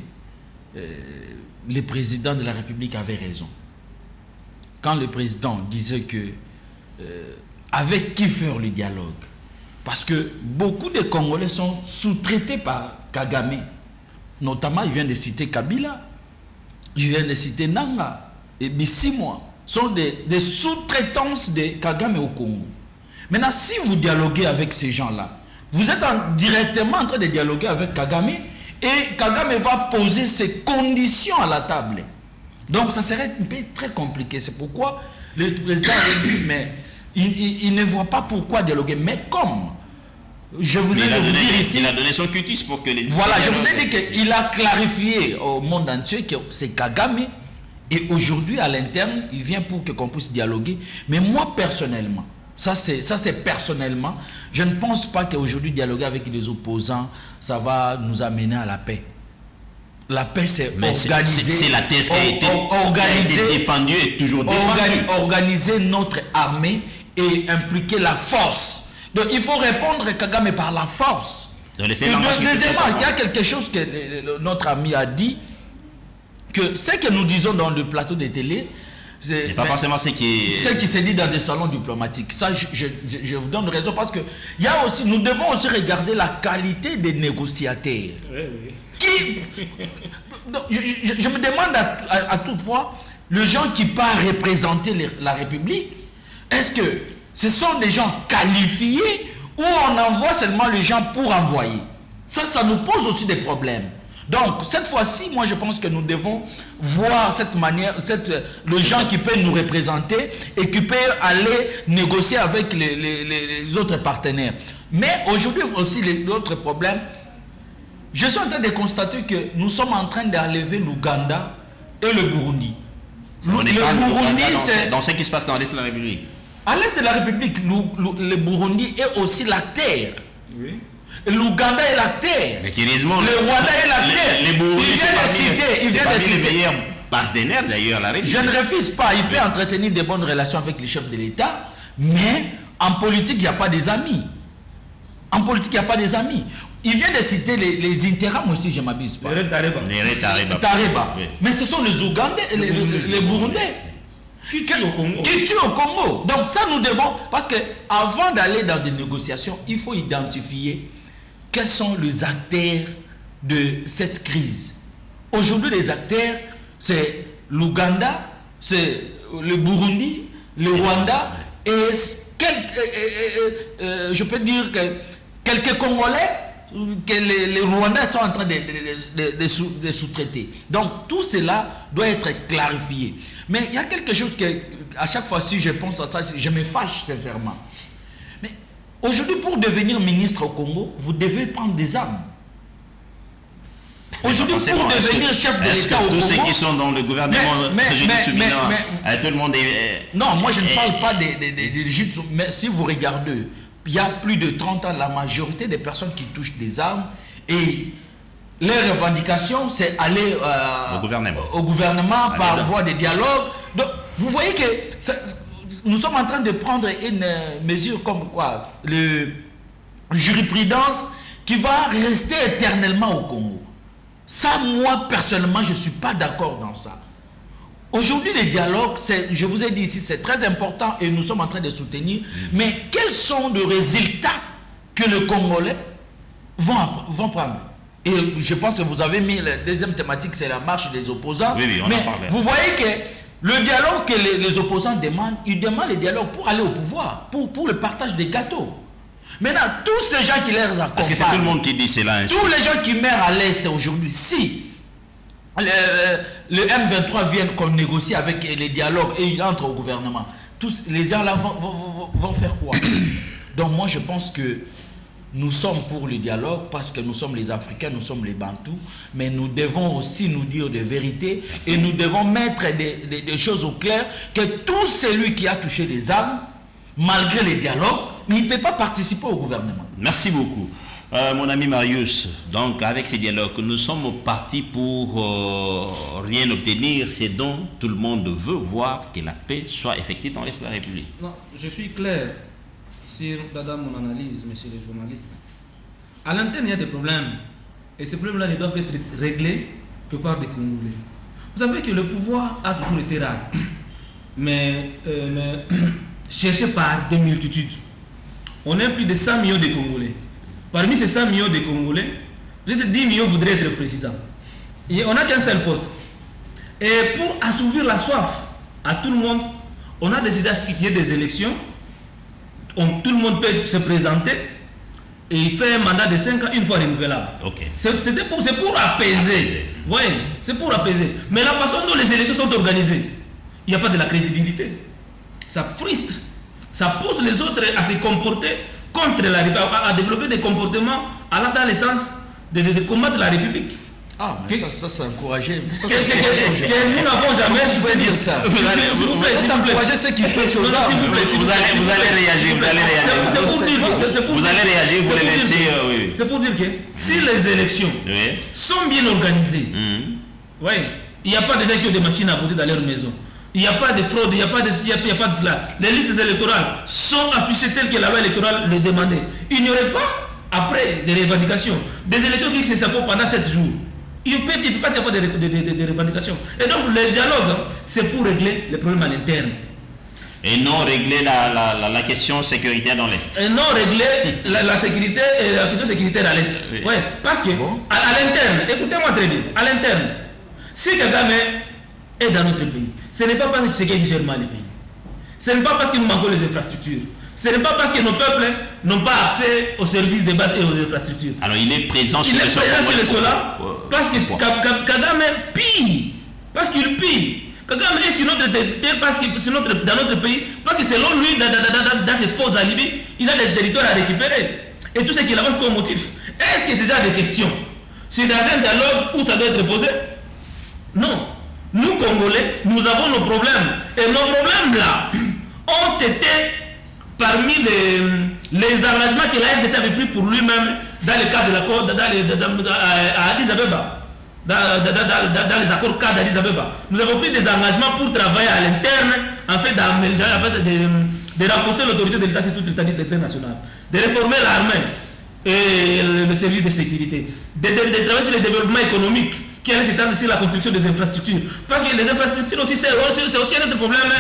Le président de la République avait raison. Quand le président disait que avec qui faire le dialogue, parce que beaucoup de Congolais sont sous-traités par Kagame. Notamment, il vient de citer Kabila, il vient de citer Nanga et Bissimwa. Sont des sous-traitances de Kagame au Congo. Maintenant, si vous dialoguez avec ces gens-là, vous êtes directement en train de dialoguer avec Kagame et Kagame va poser ses conditions à la table. Donc, ça serait un peu très compliqué. C'est pourquoi le président a dit, mais il ne voit pas pourquoi dialoguer. Mais comme je vous ai dit ici, il a donné son cutis pour que les... Voilà, je vous ai dit qu'il a clarifié au monde entier que c'est Kagame. Et aujourd'hui, à l'interne, il vient pour qu'on puisse dialoguer. Mais moi, personnellement, ça c'est personnellement, je ne pense pas qu'aujourd'hui, dialoguer avec les opposants, ça va nous amener à la paix. La paix, c'est organiser. C'est la thèse qui a été défendue et toujours défendue. Organiser notre armée et impliquer la force. Donc, il faut répondre Kagame par la force. Deuxièmement, il y a quelque chose que notre ami a dit, que ce que nous disons dans le plateau de télé, c'est pas forcément ce qui se dit dans des salons diplomatiques. Ça, je vous donne raison parce que il y a aussi, nous devons aussi regarder la qualité des négociateurs. Oui. Qui, je me demande à toute fois les gens qui partent représenter la République, est-ce que ce sont des gens qualifiés ou on envoie seulement les gens pour envoyer? Ça nous pose aussi des problèmes. Donc, cette fois-ci, moi, je pense que nous devons voir cette manière, le gens qui peuvent nous représenter et qui peuvent aller négocier avec les autres partenaires. Mais aujourd'hui aussi, l'autre problème, je suis en train de constater que nous sommes en train d'enlever l'Ouganda et le Burundi. On n'est pas le Burundi, c'est dans ce qui se passe dans l'Est de la République. À l'Est de la République, le Burundi est aussi la terre. Oui. L'Ouganda est la terre. Mais curieusement, le Rwanda est la terre. Les Burundi, il vient de citer. les meilleurs partenaires d'ailleurs la République. Je ne refuse pas, il peut entretenir de bonnes relations avec les chefs de l'État, mais en politique, il n'y a pas des amis. En politique, il n'y a pas des amis. Il vient de citer les Interam aussi, je ne m'abuse pas. Les Tareba. Oui. Mais ce sont les Ougandais, les Burundais. Qui tuent au Congo. Qui tuent au Congo. Donc ça, nous devons... Parce que avant d'aller dans des négociations, il faut identifier quels sont les acteurs de cette crise. Aujourd'hui, les acteurs, c'est l'Ouganda, c'est le Burundi, le Rwanda, et je peux dire que quelques Congolais que les Rwandais sont en train de sous-traiter. Donc tout cela doit être clarifié. Mais il y a quelque chose que, à chaque fois si je pense à ça, je me fâche sincèrement. Mais aujourd'hui, pour devenir ministre au Congo, vous devez prendre des armes. Aujourd'hui, pour devenir chef de l'État au Congo... Tous ceux qui sont dans le gouvernement tout le monde est... Non, moi je ne parle pas des mais si vous regardez, il y a plus de 30 ans, la majorité des personnes qui touchent des armes et leur revendication, c'est aller au gouvernement par voie de dialogue. Donc, vous voyez que nous sommes en train de prendre une mesure comme quoi, le jurisprudence qui va rester éternellement au Congo. Ça, moi, personnellement, je ne suis pas d'accord dans ça. Aujourd'hui, les dialogues, je vous ai dit ici, c'est très important et nous sommes en train de soutenir. Mais quels sont les résultats que les Congolais vont prendre? Et je pense que vous avez mis la deuxième thématique, c'est la marche des opposants. Oui, on mais en parlait. vous voyez que le dialogue que les opposants demandent, ils demandent le dialogue pour aller au pouvoir, pour le partage des gâteaux. Maintenant, tous ces gens qui les accompagnent... Parce que c'est tout le monde qui dit cela ainsi. Tous les gens qui meurent à l'Est aujourd'hui, si le M23 viennent qu'on négocie avec les dialogues et ils entrent au gouvernement, tous les gens là vont faire quoi? Donc moi je pense que nous sommes pour le dialogue parce que nous sommes les Africains, nous sommes les Bantous, mais nous devons aussi nous dire des vérités et nous devons mettre des choses au clair que tout celui qui a touché des armes, malgré les dialogues, il ne peut pas participer au gouvernement. Merci beaucoup. Mon ami Marius, donc avec ces dialogues, nous sommes partis pour rien obtenir, c'est dont tout le monde veut voir que la paix soit effective dans l'Est de la République. Non, je suis clair sur mon analyse, messieurs les journalistes. À l'interne, il y a des problèmes. Et ces problèmes-là ne doivent être réglés que par des Congolais. Vous savez que le pouvoir a toujours été rare, mais cherché par des multitudes. On est plus de 100 millions de Congolais. Parmi ces 100 millions de Congolais, peut-être 10 millions voudraient être président. Et on n'a qu'un seul poste. Et pour assouvir la soif à tout le monde, on a décidé à ce qu'il y ait des élections. Tout le monde peut se présenter et faire un mandat de 5 ans une fois renouvelable. Okay. C'est pour apaiser. Oui, c'est pour apaiser. Mais la façon dont les élections sont organisées, il n'y a pas de la crédibilité. Ça frustre. Ça pousse les autres à se comporter contre la République, à développer des comportements allant dans le sens de combattre la République. Ah, mais ça c'est encouragé. Ça, que nous n'avons jamais... Vous pouvez dire ça. S'il vous plaît, ça c'est encouragé ceux qui font chose. Vous allez réagir, vous allez réagir. C'est pour dire... Vous allez réagir, vous les laissez... C'est pour dire que si les élections sont bien organisées, il n'y a pas de gens qui ont des machines à voter dans leur maison. Il n'y a pas de fraude, il n'y a pas de CIP, il n'y a pas de cela. Les listes électorales sont affichées telles que la loi électorale le demandait. Il n'y aurait pas, après, des revendications. Des élections qui se font pendant 7 jours. Il ne peut pas y avoir des revendications. Et donc, le dialogue, c'est pour régler les problèmes à l'interne. Et non régler la question sécuritaire dans l'Est. Et non régler la sécurité et la question sécuritaire à l'Est. Oui. Ouais, parce que, à l'interne, écoutez-moi très bien, à l'interne, si Kagame est dans notre pays, Ce n'est pas parce que Tshisekedi gère mal les pays. Ce n'est pas parce que nous manquons les infrastructures. Ce n'est pas parce que nos peuples n'ont pas accès aux services de base et aux infrastructures. Alors il est présent sur le sol. Il est présent sur le sol parce que Kagame pille. Parce qu'il pille. Kagame est sur notre parce que dans notre pays, parce que selon lui, dans ses faux alibis, il a des territoires à récupérer. Et tout ce qu'il avance comme motif. Est-ce que c'est ça des questions? C'est dans un dialogue où ça doit être posé? Non. Nous, Congolais, nous avons nos problèmes. Et nos problèmes là ont été parmi les engagements que la RDC avait pris pour lui-même dans le cadre de l'accord à Addis Abeba. Dans les accords cadres d'Addis Abeba. Nous avons pris des engagements pour travailler à l'interne, en fait, de renforcer l'autorité de l'État sur toute l'état international, de réformer l'armée et le service de sécurité, de travailler sur le développement économique qui allait s'étendre sur la construction des infrastructures. Parce que les infrastructures aussi, c'est aussi un autre problème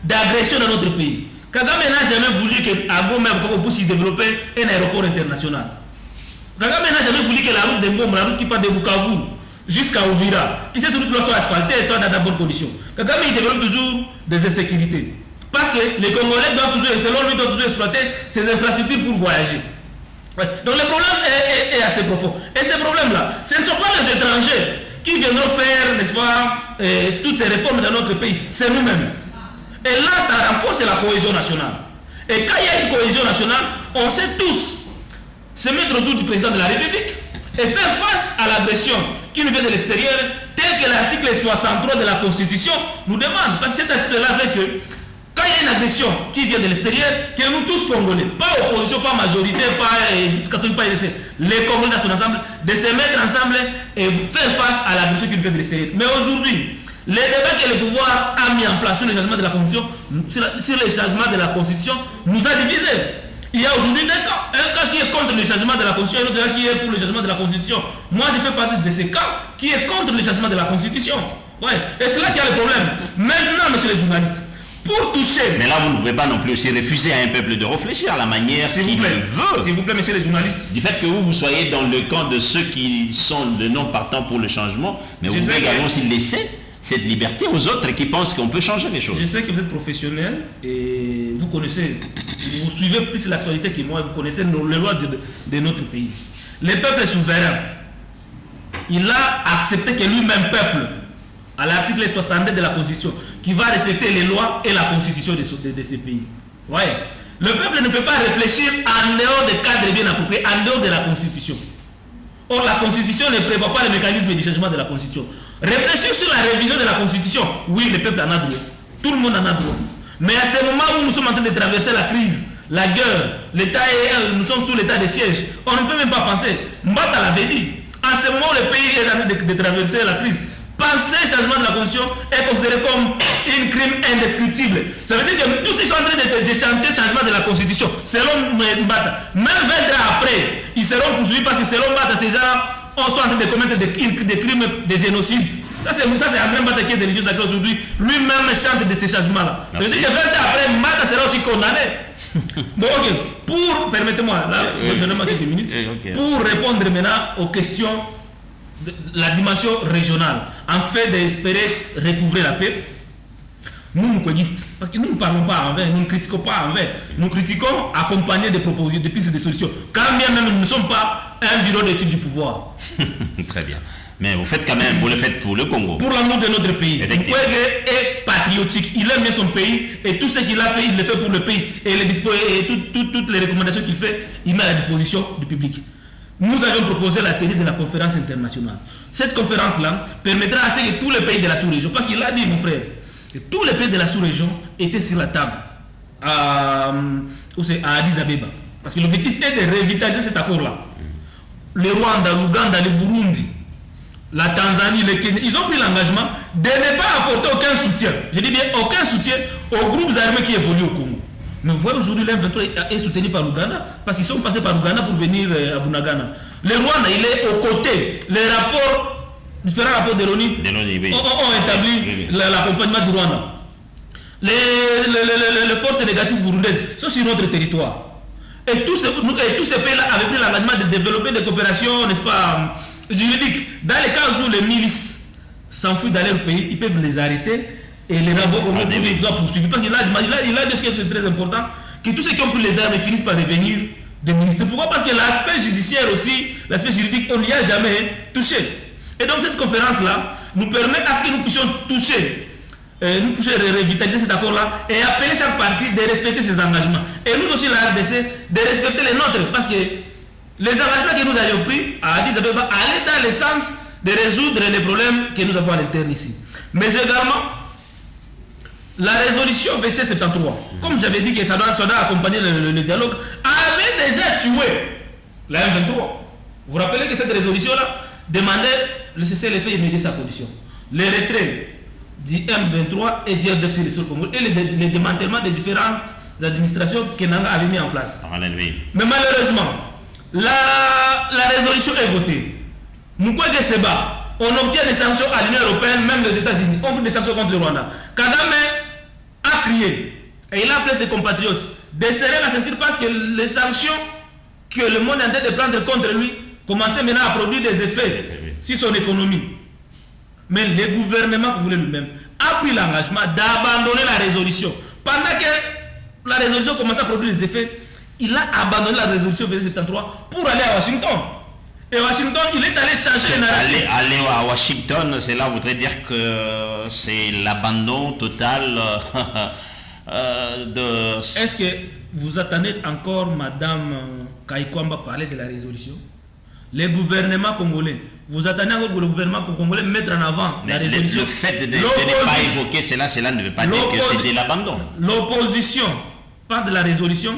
d'agression dans notre pays. Kagame n'a jamais voulu qu'à Goma puisse développer un aéroport international. Kagame n'a jamais voulu que la route de Ngoma, la route qui part de Bukavu jusqu'à Uvira, que cette route soit asphaltée et soit dans de bonnes conditions. Kagame il développe toujours des insécurités. Parce que les Congolais doivent toujours, selon lui, doivent toujours exploiter ces infrastructures pour voyager. Ouais. Donc le problème est assez profond. Et ces problèmes-là, ce ne sont pas les étrangers qui viendront faire, n'est-ce pas, toutes ces réformes dans notre pays. C'est nous-mêmes. Et là, ça renforce la cohésion nationale. Et quand il y a une cohésion nationale, on sait tous se mettre autour du président de la République et faire face à l'agression qui nous vient de l'extérieur, tel que l'article 63 de la Constitution nous demande. Parce que cet article-là fait que quand il y a une agression qui vient de l'extérieur, que nous tous Congolais, pas opposition, pas majorité, pas catholique, pas les Congolais dans son ensemble, de se mettre ensemble et faire face à l'agression qui nous vient de l'extérieur. Mais aujourd'hui, les débats que le pouvoir a mis en place sur le changement de la Constitution, sur le changement de la Constitution, nous a divisés. Il y a aujourd'hui un cas qui est contre le changement de la Constitution et un autre cas qui est pour le changement de la Constitution. Moi, je fais partie de ces cas qui est contre le changement de la Constitution. Ouais. Et c'est là qu'il y a le problème. Maintenant, messieurs les journalistes, pour toucher... Mais là, vous ne pouvez pas non plus aussi refuser à un peuple de réfléchir à la manière qu'il veut. S'il vous plaît, messieurs les journalistes. Du fait que vous soyez dans le camp de ceux qui sont de non partants pour le changement, mais vous pouvez également aussi laisser cette liberté aux autres qui pensent qu'on peut changer les choses. Je sais que vous êtes professionnel et vous connaissez, vous suivez plus l'actualité que moi, vous connaissez les lois de notre pays. Le peuple est souverain. Il a accepté que lui-même, peuple, à l'article 62 de la Constitution, qui va respecter les lois et la Constitution de ces pays. Ouais. Le peuple ne peut pas réfléchir en dehors des cadres bien appropriés, en dehors de la Constitution. Or, la Constitution ne prévoit pas le mécanisme de changement de la Constitution. Réfléchir sur la révision de la Constitution, oui, le peuple en a droit. Tout le monde en a droit. Mais à ce moment où nous sommes en train de traverser la crise, la guerre, nous sommes sous l'état de siège, on ne peut même pas penser. Mbata l'avait dit. En ce moment où le pays est en train de traverser la crise, penser changement de la Constitution est considéré comme un crime indescriptible. Ça veut dire que tous ceux qui sont en train de chanter changement de la Constitution, selon Mbata, même 20 ans après, ils seront poursuivis parce que selon Mbata, ces gens-là sont en train de commettre des crimes de génocide. Ça c'est André Mbata qui est de religieux sacré aujourd'hui. Lui-même chante de ces changements-là. Ça veut dire que 20 ans après, Mbata sera aussi condamné. Donc, ok, permettez-moi, là, donnez-moi quelques minutes, pour répondre maintenant aux questions de la dimension régionale, en fait d'espérer recouvrer la paix. Nous, moukoguistes, parce que nous ne parlons pas envers, nous ne critiquons pas envers, nous critiquons accompagnés de propositions, de pistes de solutions. Quand bien même nous ne sommes pas un bureau d'études du pouvoir. Très bien. Mais vous faites quand même, vous le faites pour le Congo. Pour l'amour de notre pays. Mukwege est patriotique, il aime bien son pays et tout ce qu'il a fait, il le fait pour le pays. Et toutes les recommandations qu'il fait, il met à la disposition du public. Nous avons proposé la tenue de la conférence internationale. Cette conférence-là permettra à ce que tous les pays de la sous-région, parce qu'il a dit, mon frère, que tous les pays de la sous-région étaient sur la table à Addis Abeba. Parce que l'objectif est de revitaliser cet accord-là. Le Rwanda, l'Ouganda, le Burundi, la Tanzanie, le Kenya, ils ont pris l'engagement de ne pas apporter aucun soutien. Je dis bien aucun soutien aux groupes armés qui évoluent au Congo. Mais vous voyez aujourd'hui l'M23 est soutenu par l'Ouganda parce qu'ils sont passés par l'Ouganda pour venir à Bunagana. Le Rwanda, il est aux côtés. Les rapports, différents rapports de l'ONU ont établi l'accompagnement du Rwanda. Les forces négatives burundaises sont sur notre territoire. Et tous ces pays-là avaient pris l'engagement de développer des coopérations, n'est-ce pas, juridiques. Dans les cas où les milices s'enfuient dans leur pays, ils peuvent les arrêter Et les rapports doivent poursuivre. Parce qu'il a dit ce qui est très important, que tous ceux qui ont pris les armes finissent par devenir des ministres. Pourquoi? Parce que l'aspect judiciaire aussi, l'aspect juridique, on n'y a jamais touché. Et donc cette conférence-là nous permet à ce que nous puissions toucher, nous puissions revitaliser cet accord-là et appeler chaque parti de respecter ses engagements. Et nous aussi, la RDC, de respecter les nôtres. Parce que les engagements que nous avions pris à Addis Abeba allaient dans le sens de résoudre les problèmes que nous avons à l'interne ici. Mais également, la résolution VC73, comme j'avais dit que ça doit accompagner le dialogue, avait déjà tué la M23. Vous vous rappelez que cette résolution-là demandait le cessez-le-feu immédiat sa condition. Le retrait du M23 et du RDF sur le sol congolais et le démantèlement des différentes administrations que Nanga avait mis en place. Mais malheureusement, la résolution est votée. Mukwege Seba, on obtient des sanctions à l'Union européenne, même les États-Unis ont pris des sanctions contre le Rwanda. Kagame a crié et il a appelé ses compatriotes de serrer la ceinture parce que les sanctions que le monde est en train de prendre contre lui commençaient maintenant à produire des effets sur son économie. Mais le gouvernement congolais lui-même a pris l'engagement d'abandonner la résolution. Pendant que la résolution commençait à produire des effets, il a abandonné la résolution VC73 pour aller à Washington. Et Washington, il est allé chercher les narratifs. Aller à Washington, cela voudrait dire que c'est l'abandon total de... Est-ce que vous attendez encore Madame Kaikwamba parler de la résolution? Les gouvernements congolais, vous attendez encore que le gouvernement congolais mette en avant la résolution? Le fait de ne pas évoquer cela ne veut pas dire que c'est de l'abandon. L'opposition parle de la résolution.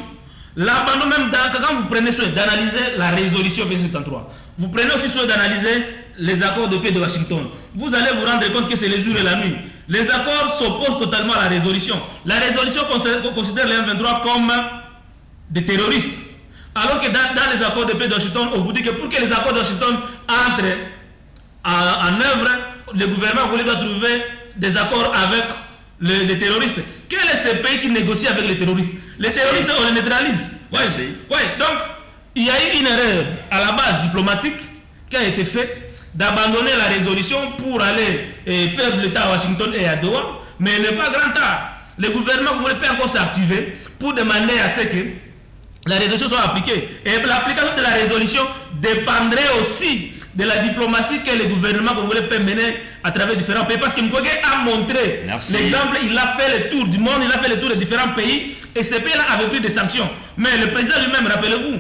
L'abandon, même quand vous prenez soin d'analyser la résolution 2073, vous prenez aussi soin d'analyser les accords de paix de Washington. Vous allez vous rendre compte que c'est le jour et la nuit. Les accords s'opposent totalement à la résolution. La résolution considère les M23 comme des terroristes. Alors que dans les accords de paix de Washington, on vous dit que pour que les accords de Washington entrent en œuvre, le gouvernement doit trouver des accords avec les terroristes. Quel est ce pays qui négocie avec les terroristes? Les terroristes, on les neutralise. Donc, il y a eu une erreur à la base diplomatique qui a été faite d'abandonner la résolution pour aller perdre l'État à Washington et à Doha. Mais il n'est pas grand tard. Le gouvernement peut encore s'activer pour demander à ce que la résolution soit appliquée. Et l'application de la résolution dépendrait aussi de la diplomatie que le gouvernement congolais peut mener à travers différents pays. Parce que Mukwege a montré l'exemple, il a fait le tour du monde, il a fait le tour de différents pays et ces pays-là avaient pris des sanctions. Mais le président lui-même, rappelez-vous,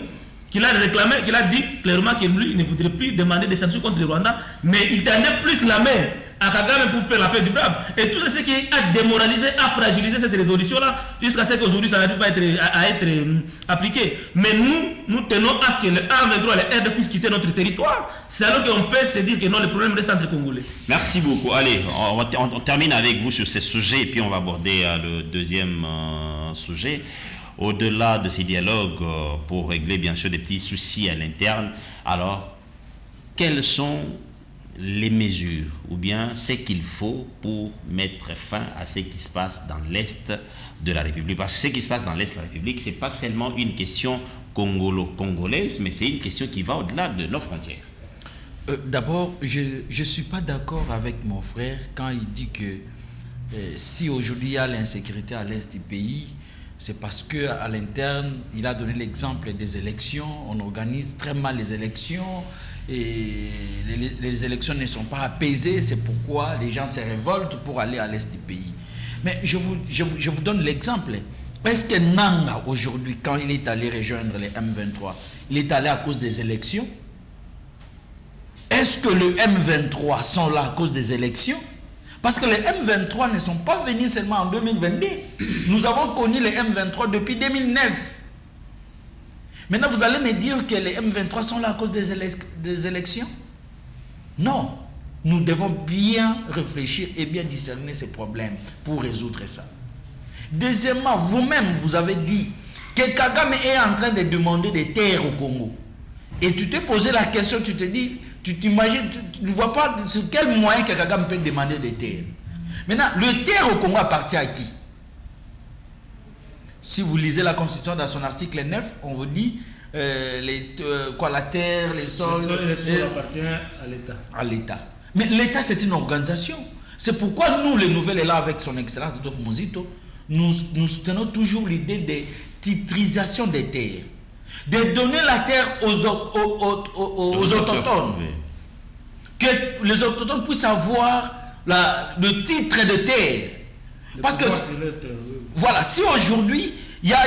qu'il a réclamé, qu'il a dit clairement qu'il ne voudrait plus demander des sanctions contre le Rwanda, mais il tendait plus la main à Kagame pour faire la paix du brave. Et tout ce qui a démoralisé, a fragilisé cette résolution-là, jusqu'à ce qu'aujourd'hui ça n'arrive pas à être appliqué. Mais nous tenons à ce que le A23 et le RD puissent quitter notre territoire. C'est alors qu'on peut se dire que non, le problème reste entre Congolais. Merci beaucoup. Allez, on termine avec vous sur ce sujet et puis on va aborder le deuxième sujet. Au-delà de ces dialogues, pour régler bien sûr des petits soucis à l'interne, alors, quelles sont les mesures ou bien ce qu'il faut pour mettre fin à ce qui se passe dans l'Est de la République? Parce que ce qui se passe dans l'Est de la République, ce n'est pas seulement une question congolaise, mais c'est une question qui va au-delà de nos frontières. D'abord, je ne suis pas d'accord avec mon frère quand il dit que si aujourd'hui il y a l'insécurité à l'Est du pays, c'est parce qu'à l'interne, il a donné l'exemple des élections. On organise très mal les élections et les élections ne sont pas apaisées. C'est pourquoi les gens se révoltent pour aller à l'est du pays. Mais je vous donne l'exemple. Est-ce que Nanga, aujourd'hui, quand il est allé rejoindre les M23, il est allé à cause des élections? Est-ce que le M23 sont là à cause des élections? Parce que les M23 ne sont pas venus seulement en 2022. Nous avons connu les M23 depuis 2009. Maintenant, vous allez me dire que les M23 sont là à cause des élections? Non. Nous devons bien réfléchir et bien discerner ces problèmes pour résoudre ça. Deuxièmement, vous-même, vous avez dit que Kagame est en train de demander des terres au Congo. Et tu t'es posé la question, tu te dis... Tu t'imagines, tu ne vois pas sur quel moyen que Kagame peut demander des terres. Maintenant, le terre au Congo appartient à qui? Si vous lisez la Constitution dans son article 9, on vous dit la terre, les sols... Les sols appartiennent à l'État. À l'État. Mais l'État, c'est une organisation. C'est pourquoi nous, les Nouvelles Élan, avec son excellence Adolphe Muzito, nous soutenons toujours l'idée de titrisation des terres. De donner la terre aux autochtones. Oui. Que les autochtones puissent avoir le titre de terre. Parce que, voilà, si aujourd'hui, il y a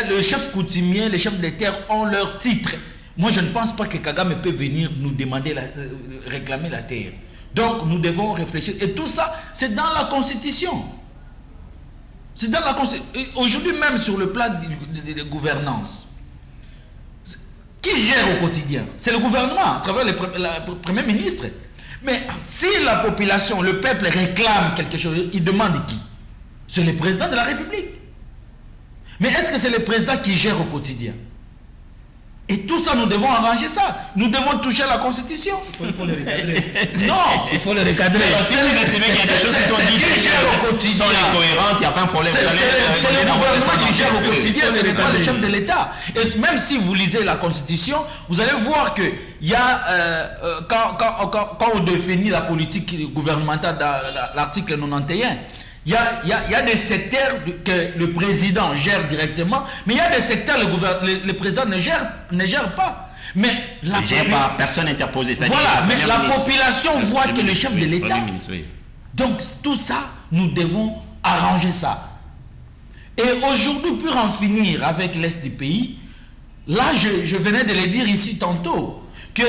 le chef coutumier, les chefs de terre ont leur titre. Moi, je ne pense pas que Kagame peut venir nous demander, réclamer la terre. Donc, nous devons réfléchir. Et tout ça, c'est dans la Constitution. C'est dans la Constitution. Aujourd'hui, même sur le plan de gouvernance, qui gère au quotidien? C'est le gouvernement, à travers le Premier ministre. Mais si la population, le peuple réclame quelque chose, il demande qui? C'est le président de la République. Mais est-ce que c'est le président qui gère au quotidien? Et tout ça, nous devons arranger ça. Nous devons toucher à la Constitution. Il faut le recadrer. Non, il faut le recadrer. Si vous estimez qu'il y a des choses qui sont dites qui gère au quotidien, incohérentes, il n'y a pas un problème. C'est le gouvernement qui gère au quotidien, ce n'est pas le chef de l'État. Et même si vous lisez la Constitution, vous allez voir que il y a, quand on définit la politique gouvernementale dans l'article 91, il y a des secteurs que le président gère directement, mais il y a des secteurs que le président ne gère pas. Mais personne interposée. Voilà, mais la population voit que le chef de l'État. Donc tout ça, nous devons arranger ça. Et aujourd'hui, pour en finir avec l'Est du pays, là, je venais de le dire ici tantôt, que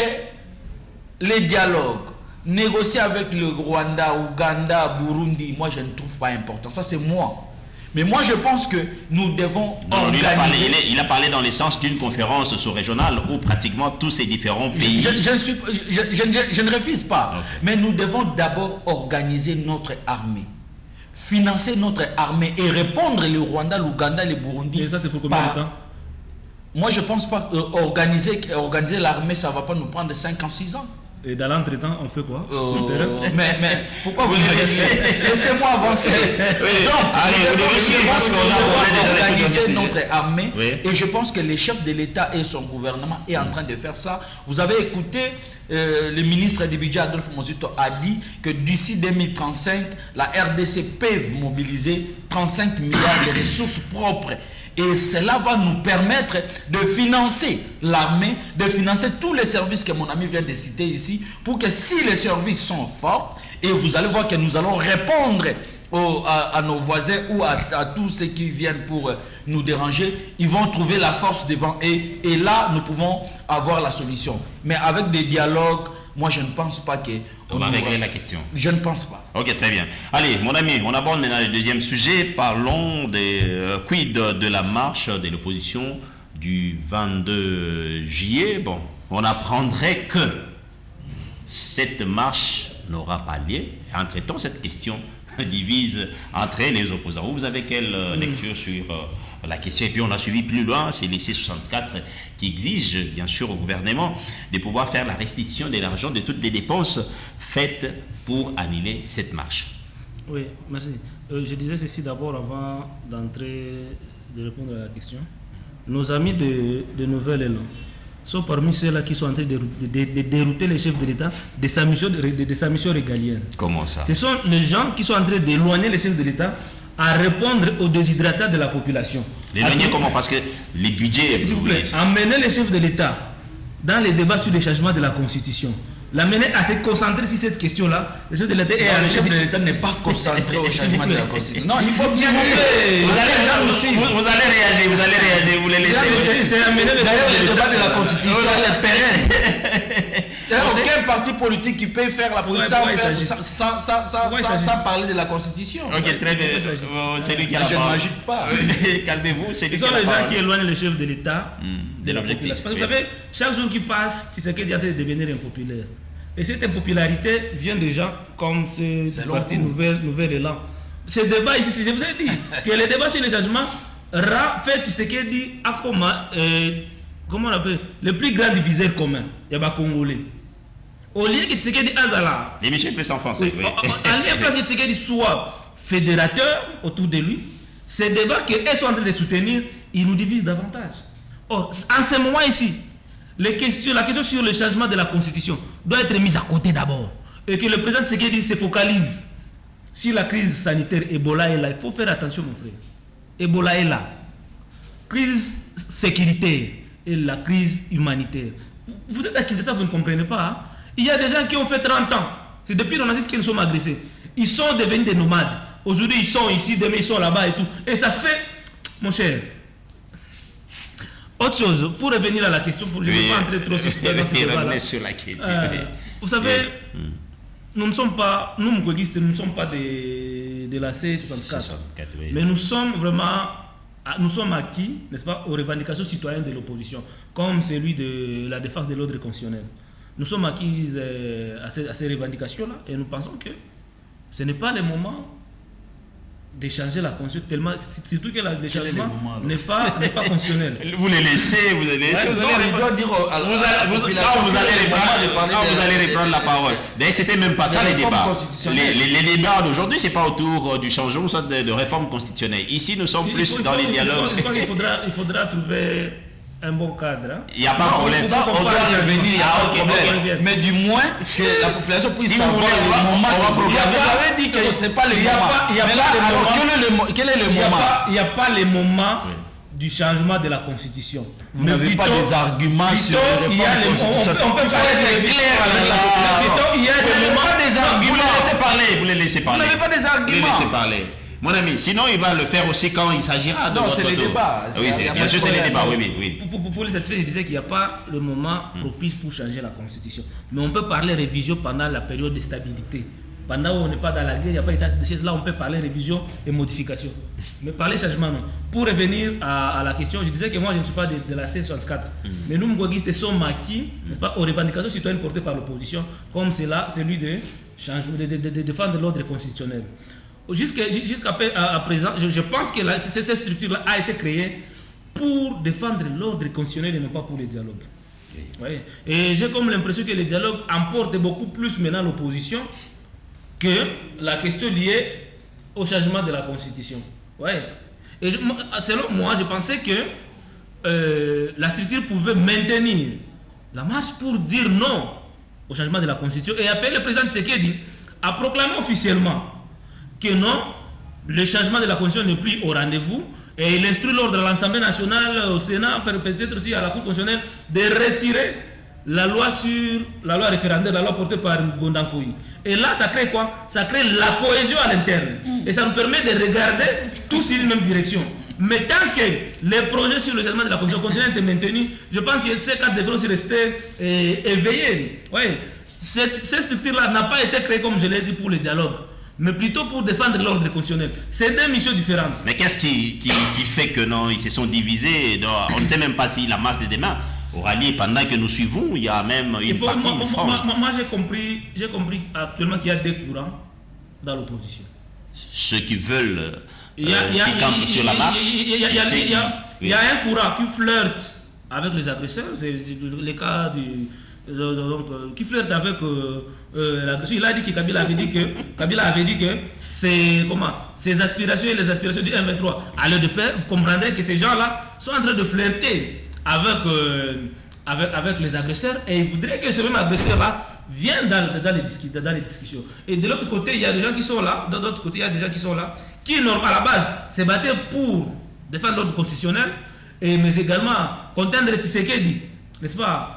les dialogues, négocier avec le Rwanda, Ouganda, Burundi, moi je ne trouve pas important. Ça c'est moi. Mais moi je pense que nous devons organiser... Il a parlé dans le sens d'une conférence sous-régionale où pratiquement tous ces différents pays... Je ne refuse pas. Okay. Mais nous devons d'abord organiser notre armée. Financer notre armée et répondre le Rwanda, l'Ouganda, le Burundi. Et ça c'est pour combien de temps? Moi je ne pense pas organiser l'armée, ça ne va pas nous prendre 5 ans, 6 ans. Et dans l'entretemps, on fait quoi mais pourquoi vous laissez-moi avancer? Donc, allez, parce qu'on a organisé notre armée, et je pense que les chefs de l'État et son gouvernement est en train de faire ça. Vous avez écouté, le ministre du budget Adolphe Muzito a dit que d'ici 2035, la RDC peut mobiliser 35 milliards de ressources propres. Et cela va nous permettre de financer l'armée, de financer tous les services que mon ami vient de citer ici, pour que si les services sont forts, et vous allez voir que nous allons répondre à nos voisins ou à tous ceux qui viennent pour nous déranger, ils vont trouver la force devant eux, et là nous pouvons avoir la solution. Mais avec des dialogues, moi je ne pense pas que... On va régler la question. Je ne pense pas. Ok, très bien. Allez, mon ami, on aborde maintenant le deuxième sujet. Parlons des quid de la marche de l'opposition du 22 juillet. Bon, on apprendrait que cette marche n'aura pas lieu. Entre-temps, cette question divise entre les opposants. Vous avez quelle lecture sur la question? Et puis on a suivi plus loin, c'est les C64 qui exigent bien sûr au gouvernement de pouvoir faire la restitution de l'argent de toutes les dépenses faites pour annuler cette marche. Oui, merci. Je disais ceci d'abord avant d'entrer, de répondre à la question. Nos amis de Nouvel Élan sont parmi ceux-là qui sont en train de dérouter les chefs de l'État de sa mission régalienne. Comment ça? Ce sont les gens qui sont en train d'éloigner les chefs de l'État à répondre aux déshydratats de la population. L'éloigner comment? Parce que les budgets... S'il vous plaît, amener les chefs de l'État dans les débats sur le changement de la Constitution, l'amener à se concentrer sur cette question-là. Le chef de l'État le chef de l'État n'est pas concentré au changement de la Constitution. Non, il faut bien vous allez réagir, vous les laissez. C'est amener le débat de la Constitution, c'est pérenne. Il n'y a aucun parti politique qui peut faire la politique sans parler de la Constitution. Ok, très bien. C'est lui qui a la parole. Je n'agite pas. Calmez-vous, c'est lui qui a la parole. Ce sont les gens qui éloignent le chef de l'État de l'objectif. Parce que vous savez, chaque jour qui passe, Tshisekedi est en train de devenir impopulaire. Et cette impopularité vient de gens comme ce parti Nouvel Élan. Ce débat ici, je vous ai dit que le débat sur le changement fait Tshisekedi à comment on appelle le plus grand diviseur commun. Il y a Congolais. Au lieu que Tshisekedi Azala. Les Michel peut s'enfoncer. Oui. En lieu que Tshisekedi soit fédérateur autour de lui, ces débats qu'ils sont en train de soutenir, ils nous divisent davantage. Or, en ce moment ici, la question sur le changement de la Constitution doit être mise à côté d'abord. et que le président Tshisekedi se focalise sur la crise sanitaire, Ebola est là. Il faut faire attention, mon frère. Ebola est là. Crise sécuritaire et la crise humanitaire. Vous êtes à Kinshasa, vous ne comprenez pas. Hein? Il y a des gens qui ont fait 30 ans. C'est depuis le nazisme qu'ils sont agressés. Ils sont devenus des nomades. Aujourd'hui, ils sont ici, demain, ils sont là-bas et tout. Et ça fait, mon cher. Autre chose, pour revenir à la question, je ne vais pas entrer trop dans ce débat-là. Sur la critique. Vous savez, nous ne sommes pas, nous, Moukoguistes, nous ne sommes pas de la C64. Oui. Mais nous sommes vraiment, nous sommes acquis, n'est-ce pas, aux revendications citoyennes de l'opposition, comme celui de la défense de l'ordre constitutionnel. Nous sommes acquis à ces revendications-là et nous pensons que ce n'est pas le moment de changer la constitution, tellement, surtout que le changement n'est pas constitutionnel. Vous les laissez, vous les laissez. Vous allez reprendre la parole. D'ailleurs, c'était même pas ça les débats. Les débats d'aujourd'hui, c'est pas autour du changement de réforme constitutionnelle. Ici, nous sommes plus dans les dialogues. Il faudra trouver un bon cadre. Hein. Il n'y a pas de problème. Ça, on doit revenir, il y a un problème. Mais du moins, que la population puisse savoir le moment. Vous avez dit que ce n'est pas le moment. Quel est le moment? Il n'y a pas le moment du changement de la Constitution. Vous n'avez pas des arguments sur les réformes constitutionnelles. On peut parler clair avec la population. Il y a des arguments. Vous les laissez parler. Vous n'avez pas des arguments. Vous les laissez parler. Mon ami, sinon il va le faire aussi quand il s'agira de non, votre c'est les tour. débats. Oui, bien sûr, c'est les débats, oui. Pour les satisfaire, je disais qu'il n'y a pas le moment propice pour changer la Constitution. Mais on peut parler révision pendant la période de stabilité. Pendant où on n'est pas dans la guerre, il n'y a pas d'état de siège, là on peut parler révision et modification. Mais parler changement, non. Pour revenir à la question, je disais que moi je ne suis pas de la C64. Mais nous, Moukoguistes, sommes acquis aux revendications citoyennes portées par l'opposition, comme c'est là, celui de défendre l'ordre constitutionnel. Jusqu'à présent, je pense que cette structure-là a été créée pour défendre l'ordre constitutionnel et non pas pour les dialogues. Ouais. Et j'ai comme l'impression que les dialogues emportent beaucoup plus maintenant l'opposition que la question liée au changement de la Constitution. Ouais. Et selon moi, je pensais que la structure pouvait maintenir la marche pour dire non au changement de la Constitution et appeler le président Tshisekedi à proclamer officiellement que non, le changement de la Constitution n'est plus au rendez-vous et il instruit l'ordre de l'Assemblée nationale, au Sénat, peut-être aussi à la Cour constitutionnelle, de retirer la loi sur la loi référendaire, la loi portée par Gondankoui. Et là, ça crée quoi? Ça crée la cohésion à l'interne. Et ça nous permet de regarder tous sur une même direction. Mais tant que les projets sur le changement de la Constitution continuent d'être maintenus, je pense que ces cadres devront aussi rester éveillés. Ouais. Cette structure-là n'a pas été créée, comme je l'ai dit, pour le dialogue, mais plutôt pour défendre l'ordre constitutionnel. C'est deux missions différentes. Mais qu'est-ce qui fait que non, ils se sont divisés? On ne sait même pas si la marche de demain aura lieu pendant que nous suivons. Il y a même une partie, une frange. Moi, j'ai compris actuellement qu'il y a deux courants dans l'opposition. Ceux qui veulent qui campent sur la marche. Il y a un courant qui flirte avec les agresseurs. C'est le cas du... qui flirte avec l'agression. Il a dit que Kabila avait dit que ses aspirations et les aspirations du M23 allaient de pair. Vous comprendrez que ces gens-là sont en train de flirter avec les agresseurs et ils voudraient que ce même agresseur-là vienne dans les discussions. Et de l'autre côté, il y a des gens qui sont là. De l'autre côté, il y a des gens qui sont là qui, à la base, se battaient pour défendre l'ordre constitutionnel, mais également contendre Tshisekedi, n'est-ce pas?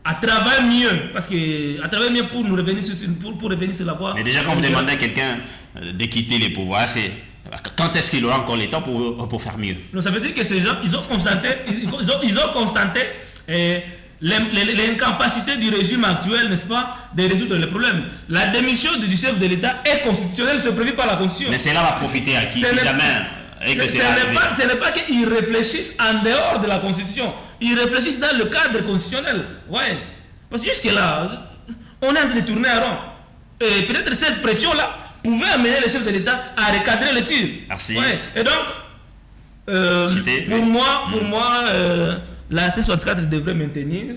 À travers mieux, parce que à travers mieux pour nous revenir sur la voie. Mais déjà quand vous demandez à quelqu'un de quitter les pouvoirs, c'est quand est-ce qu'il aura encore le temps pour faire mieux? Donc ça veut dire que ces gens, ils ont constaté l'incapacité du régime actuel, n'est-ce pas, de résoudre les problèmes. La démission du chef de l'État est constitutionnelle, c'est prévu par la Constitution. Mais cela va profiter à qui si jamais? Ce n'est pas qu'ils réfléchissent en dehors de la Constitution. Ils réfléchissent dans le cadre constitutionnel. Ouais. Parce que jusque-là, on est en train de tourner à rond. Et peut-être cette pression-là pouvait amener le chef de l'État à recadrer le tir. Merci. Ouais. Et donc, pour moi, la C64 devrait maintenir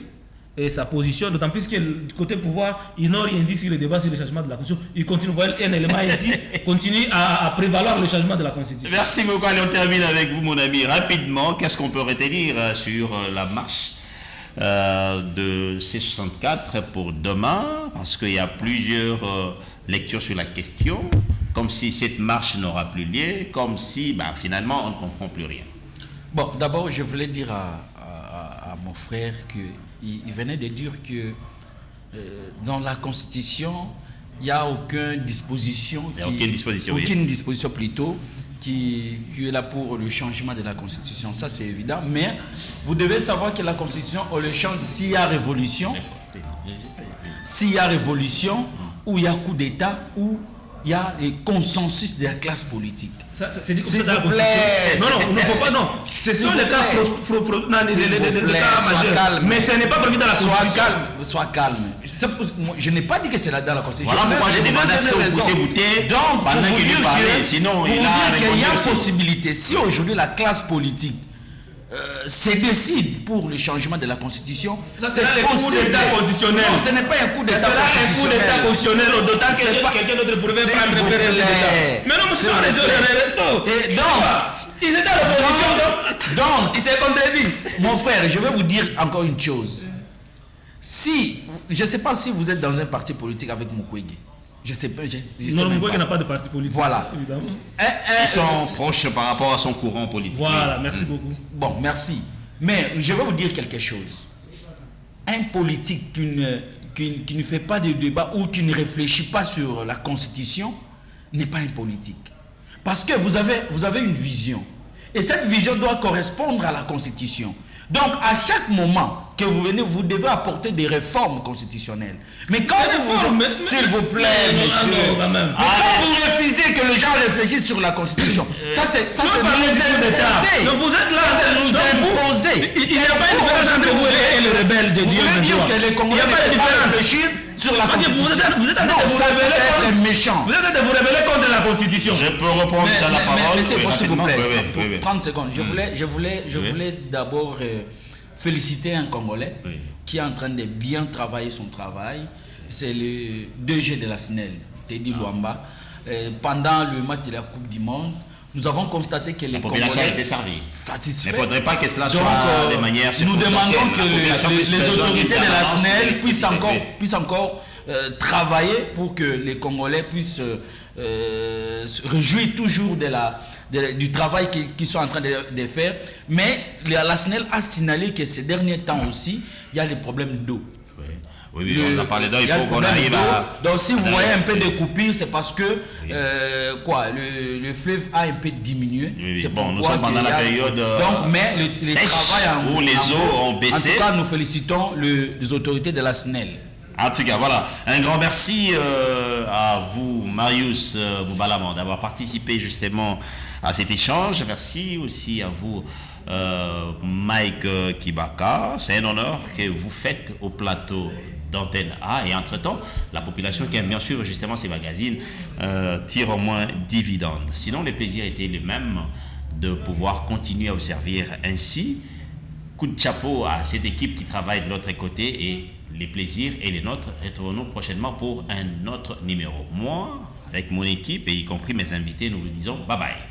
sa position, d'autant plus que du côté pouvoir, ils n'ont rien dit sur le débat sur le changement de la Constitution. Ils continuent, vous voyez, un élément ici, continue à prévaloir le changement de la Constitution. Merci beaucoup. Allez, on termine avec vous, mon ami. Rapidement, qu'est-ce qu'on peut retenir sur la marche de C64 pour demain, parce qu'il y a plusieurs lectures sur la question, comme si cette marche n'aura plus lieu, comme si finalement on ne comprend plus rien. Bon, d'abord, je voulais dire à mon frère qu'il venait de dire que dans la Constitution, il n'y a aucune disposition, plutôt, qui est là pour le changement de la Constitution. Ça, c'est évident. Mais vous devez savoir que la Constitution, on le change s'il y a révolution. S'il y a révolution, ou il y a coup d'État, ou il y a le consensus de la classe politique. C'est dit comme ça dans la Constitution. Non, il ne faut pas, non. Ce sont les cas majeurs. Mais ce n'est pas prévu dans la Constitution. Sois calme. Je n'ai pas dit que c'est là dans la Constitution. Voilà pourquoi j'ai demandé à ce que vous puissiez voter pendant qu'il lui parlait. Sinon, il y a une possibilité. Si aujourd'hui la classe politique se décide pour le changement de la Constitution, ça sera le coup d'État constitutionnel. Non, ce n'est pas un coup d'État constitutionnel. Ça sera un coup d'État constitutionnel, d'autant que quelqu'un d'autre pouvait prendre le président de l'État. Mais non, mais c'est raison. Et donc, ils étaient dans l'opposition, donc ils s'est contredit. Mon frère, je vais vous dire encore une chose. Si, je ne sais pas si vous êtes dans un parti politique avec Mukwege. Je sais pas. Non, Mukwege n'a pas de parti politique. Voilà. Évidemment. Ils sont proches par rapport à son courant politique. Voilà, merci beaucoup. Bon, merci. Mais je vais vous dire quelque chose. Un politique qui ne fait pas de débat ou qui ne réfléchit pas sur la Constitution n'est pas un politique. Parce que vous avez une vision. Et cette vision doit correspondre à la Constitution. Donc, à chaque moment que vous venez, vous devez apporter des réformes constitutionnelles. Mais quand s'il vous plaît, monsieur, quand vous refusez que les gens réfléchissent sur la Constitution, ça c'est nous imposer. Donc vous êtes là, c'est nous imposer. Il n'y a pas de différence entre vous et le rebelle de Dieu. Vous voulez dire que les Congolais ne peuvent pas réfléchir sur la Constitution? Vous êtes en train de vous révéler méchant. Vous êtes en train de vous révéler contre la Constitution. Je peux reprendre ça la parole. Laissez-moi s'il vous plaît. 30 secondes. Je voulais d'abord féliciter un Congolais qui est en train de bien travailler son travail. C'est le DG de la SNEL, Teddy Luamba. Pendant le match de la Coupe du Monde, nous avons constaté que les Congolais étaient satisfaits. Il ne faudrait pas que cela soit de manière nous demandons que les autorités de la SNEL puissent encore travailler pour que les Congolais puissent se réjouir toujours du travail qu'ils sont en train de faire. Mais la SNEL a signalé que ces derniers temps aussi, il y a les problèmes d'eau. Oui, on a parlé d'eau, il faut qu'on arrive à... Donc si vous voyez un peu de coupures, c'est parce que le fleuve a un peu diminué. C'est bon, nous sommes pendant la période mais les travail où les eaux ont baissé. En tout cas, nous félicitons les autorités de la SNEL. En tout cas, voilà. Un grand merci à vous, Marius Boubalaman, d'avoir participé justement à cet échange. Merci aussi à vous, Mike Kibaka. C'est un honneur que vous faites au plateau d'Antenne A. Et entre-temps, la population qui aime bien suivre justement ces magazines tire au moins dividende. Sinon, le plaisir était le même de pouvoir continuer à vous servir ainsi. Coup de chapeau à cette équipe qui travaille de l'autre côté et les plaisirs et les nôtres. Retrouvons-nous prochainement pour un autre numéro. Moi, avec mon équipe et y compris mes invités, nous vous disons bye bye.